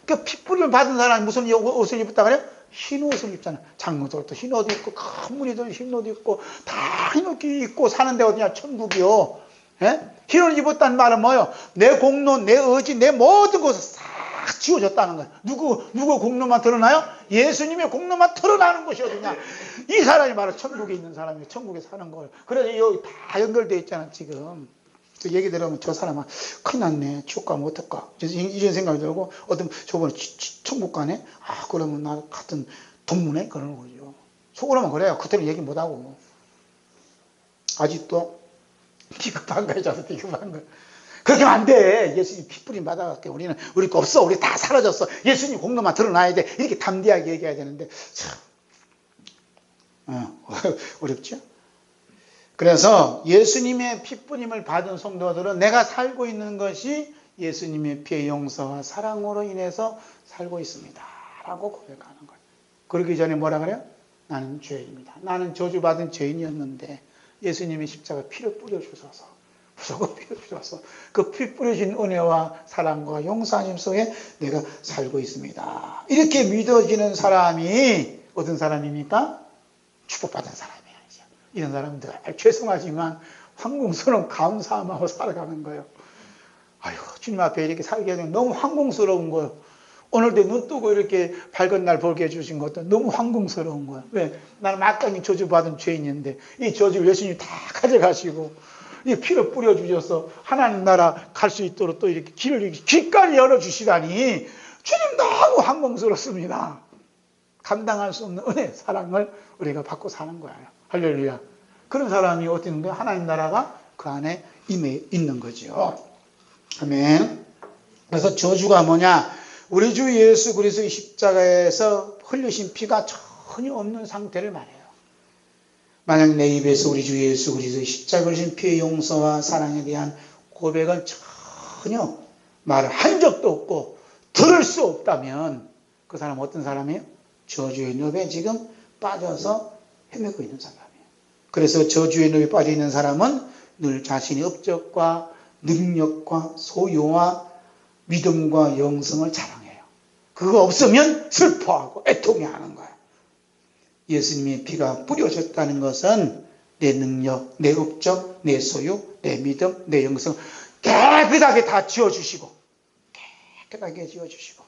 그 피 뿌림을 받은 사람이 무슨 옷을 입었다 그래요? 흰 옷을 입잖아요. 장로들도 흰 옷 입고, 큰 무리들 흰 옷 입고, 다 흰 옷 입고 사는 데 어디냐? 천국이요. 예? 흰 옷 입었다는 말은 뭐예요? 내 공로, 내 의지, 내 모든 것을 싹 지워졌다는 거예요. 누구 공로만 드러나요? 예수님의 공로만 드러나는 것이 어디냐? 이 사람이 바로 천국에 있는 사람이에요. 천국에 사는 거예요. 그래서 여기 다 연결되어 있잖아, 지금. 그 얘기 들으면 저 사람은 큰일 났네. 지옥 가면 어떨까? 이런 생각이 들고, 어떤 저번에 천국 가네? 아, 그러면 나 같은 돈문에? 그러는 거죠. 속으로만 그래요. 그때는 얘기 못하고. 아직도 비겁한 거예요. 저도 비겁한 거예요. 그렇게 하면 안 돼. 예수님 피 뿌림 받아갈게. 우리 거 없어. 우리 다 사라졌어. 예수님 공로만 드러나야 돼. 이렇게 담대하게 얘기해야 되는데, 참, 어렵죠? 그래서 예수님의 피 뿌림을 받은 성도들은 내가 살고 있는 것이 예수님의 피의 용서와 사랑으로 인해서 살고 있습니다. 라고 고백하는 거예요. 그러기 전에 뭐라 그래요? 나는 죄인입니다. 나는 저주받은 죄인이었는데 예수님이 십자가 피를 뿌려주셔서 무조건 피를 주셔서 그 피 뿌려진 은혜와 사랑과 용서하심 속에 내가 살고 있습니다. 이렇게 믿어지는 사람이 어떤 사람입니까? 축복받은 사람이에요. 이런 사람들 죄송하지만 황궁스러운 감사함하고 살아가는 거예요. 아이고 주님 앞에 이렇게 살게 되면 너무 황궁스러운 거예요. 오늘도 눈 뜨고 이렇게 밝은 날 보게 해주신 것도 너무 황궁스러운 거예요. 왜? 나는 마땅히 저주받은 죄인인데 이 저주를 예수님이 다 가져가시고 이 피를 뿌려주셔서 하나님 나라 갈 수 있도록 또 이렇게 길까지 열어주시다니 주님 너무 황궁스럽습니다. 감당할 수 없는 은혜, 사랑을 우리가 받고 사는 거예요. 할렐루야. 그런 사람이 어디 있는데 하나님 나라가 그 안에 임해 있는 거죠. 아멘. 그래서 저주가 뭐냐? 우리 주 예수 그리스도의 십자가에서 흘리신 피가 전혀 없는 상태를 말해요. 만약 내 입에서 우리 주 예수 그리스도의 십자가에 흘리신 피의 용서와 사랑에 대한 고백은 전혀 말을 한 적도 없고 들을 수 없다면 그 사람은 어떤 사람이에요? 저주의 늪에 지금 빠져서 헤매고 있는 사람이에요. 그래서 저주의 늪에 빠져 있는 사람은 늘 자신의 업적과 능력과 소유와 믿음과 영성을 자랑해요. 그거 없으면 슬퍼하고 애통해하는 거예요. 예수님의 피가 뿌려졌다는 것은 내 능력, 내 업적, 내 소유, 내 믿음, 내 영성 깨끗하게 다 지워주시고 깨끗하게 지워주시고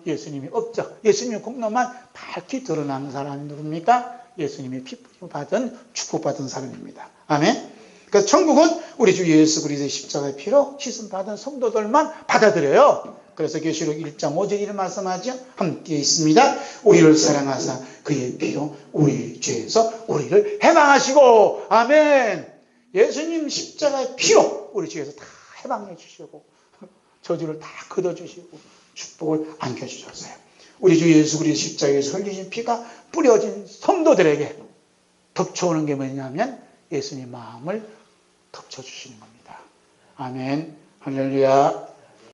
예수님의 업적, 예수님의 공로만 밝히 드러나는 사람이 누굽니까? 예수님의 피 뿌림 받은 축복받은 사람입니다. 아멘. 그래서 천국은 우리 주 예수 그리스도의 십자가의 피로 씻음받은 성도들만 받아들여요. 그래서 계시록 1장 5절 이런 말씀하죠. 함께 있습니다. 우리를 사랑하사 그의 피로 우리 죄에서 우리를 해방하시고 아멘. 예수님 십자가의 피로 우리 죄에서 다 해방해 주시고 저주를 다 걷어주시고 축복을 안겨주셨어요. 우리 주 예수 그리스도 십자가에서 흘리신 피가 뿌려진 성도들에게 덮쳐오는 게 뭐냐면 예수님 마음을 덮쳐주시는 겁니다. 아멘. 할렐루야.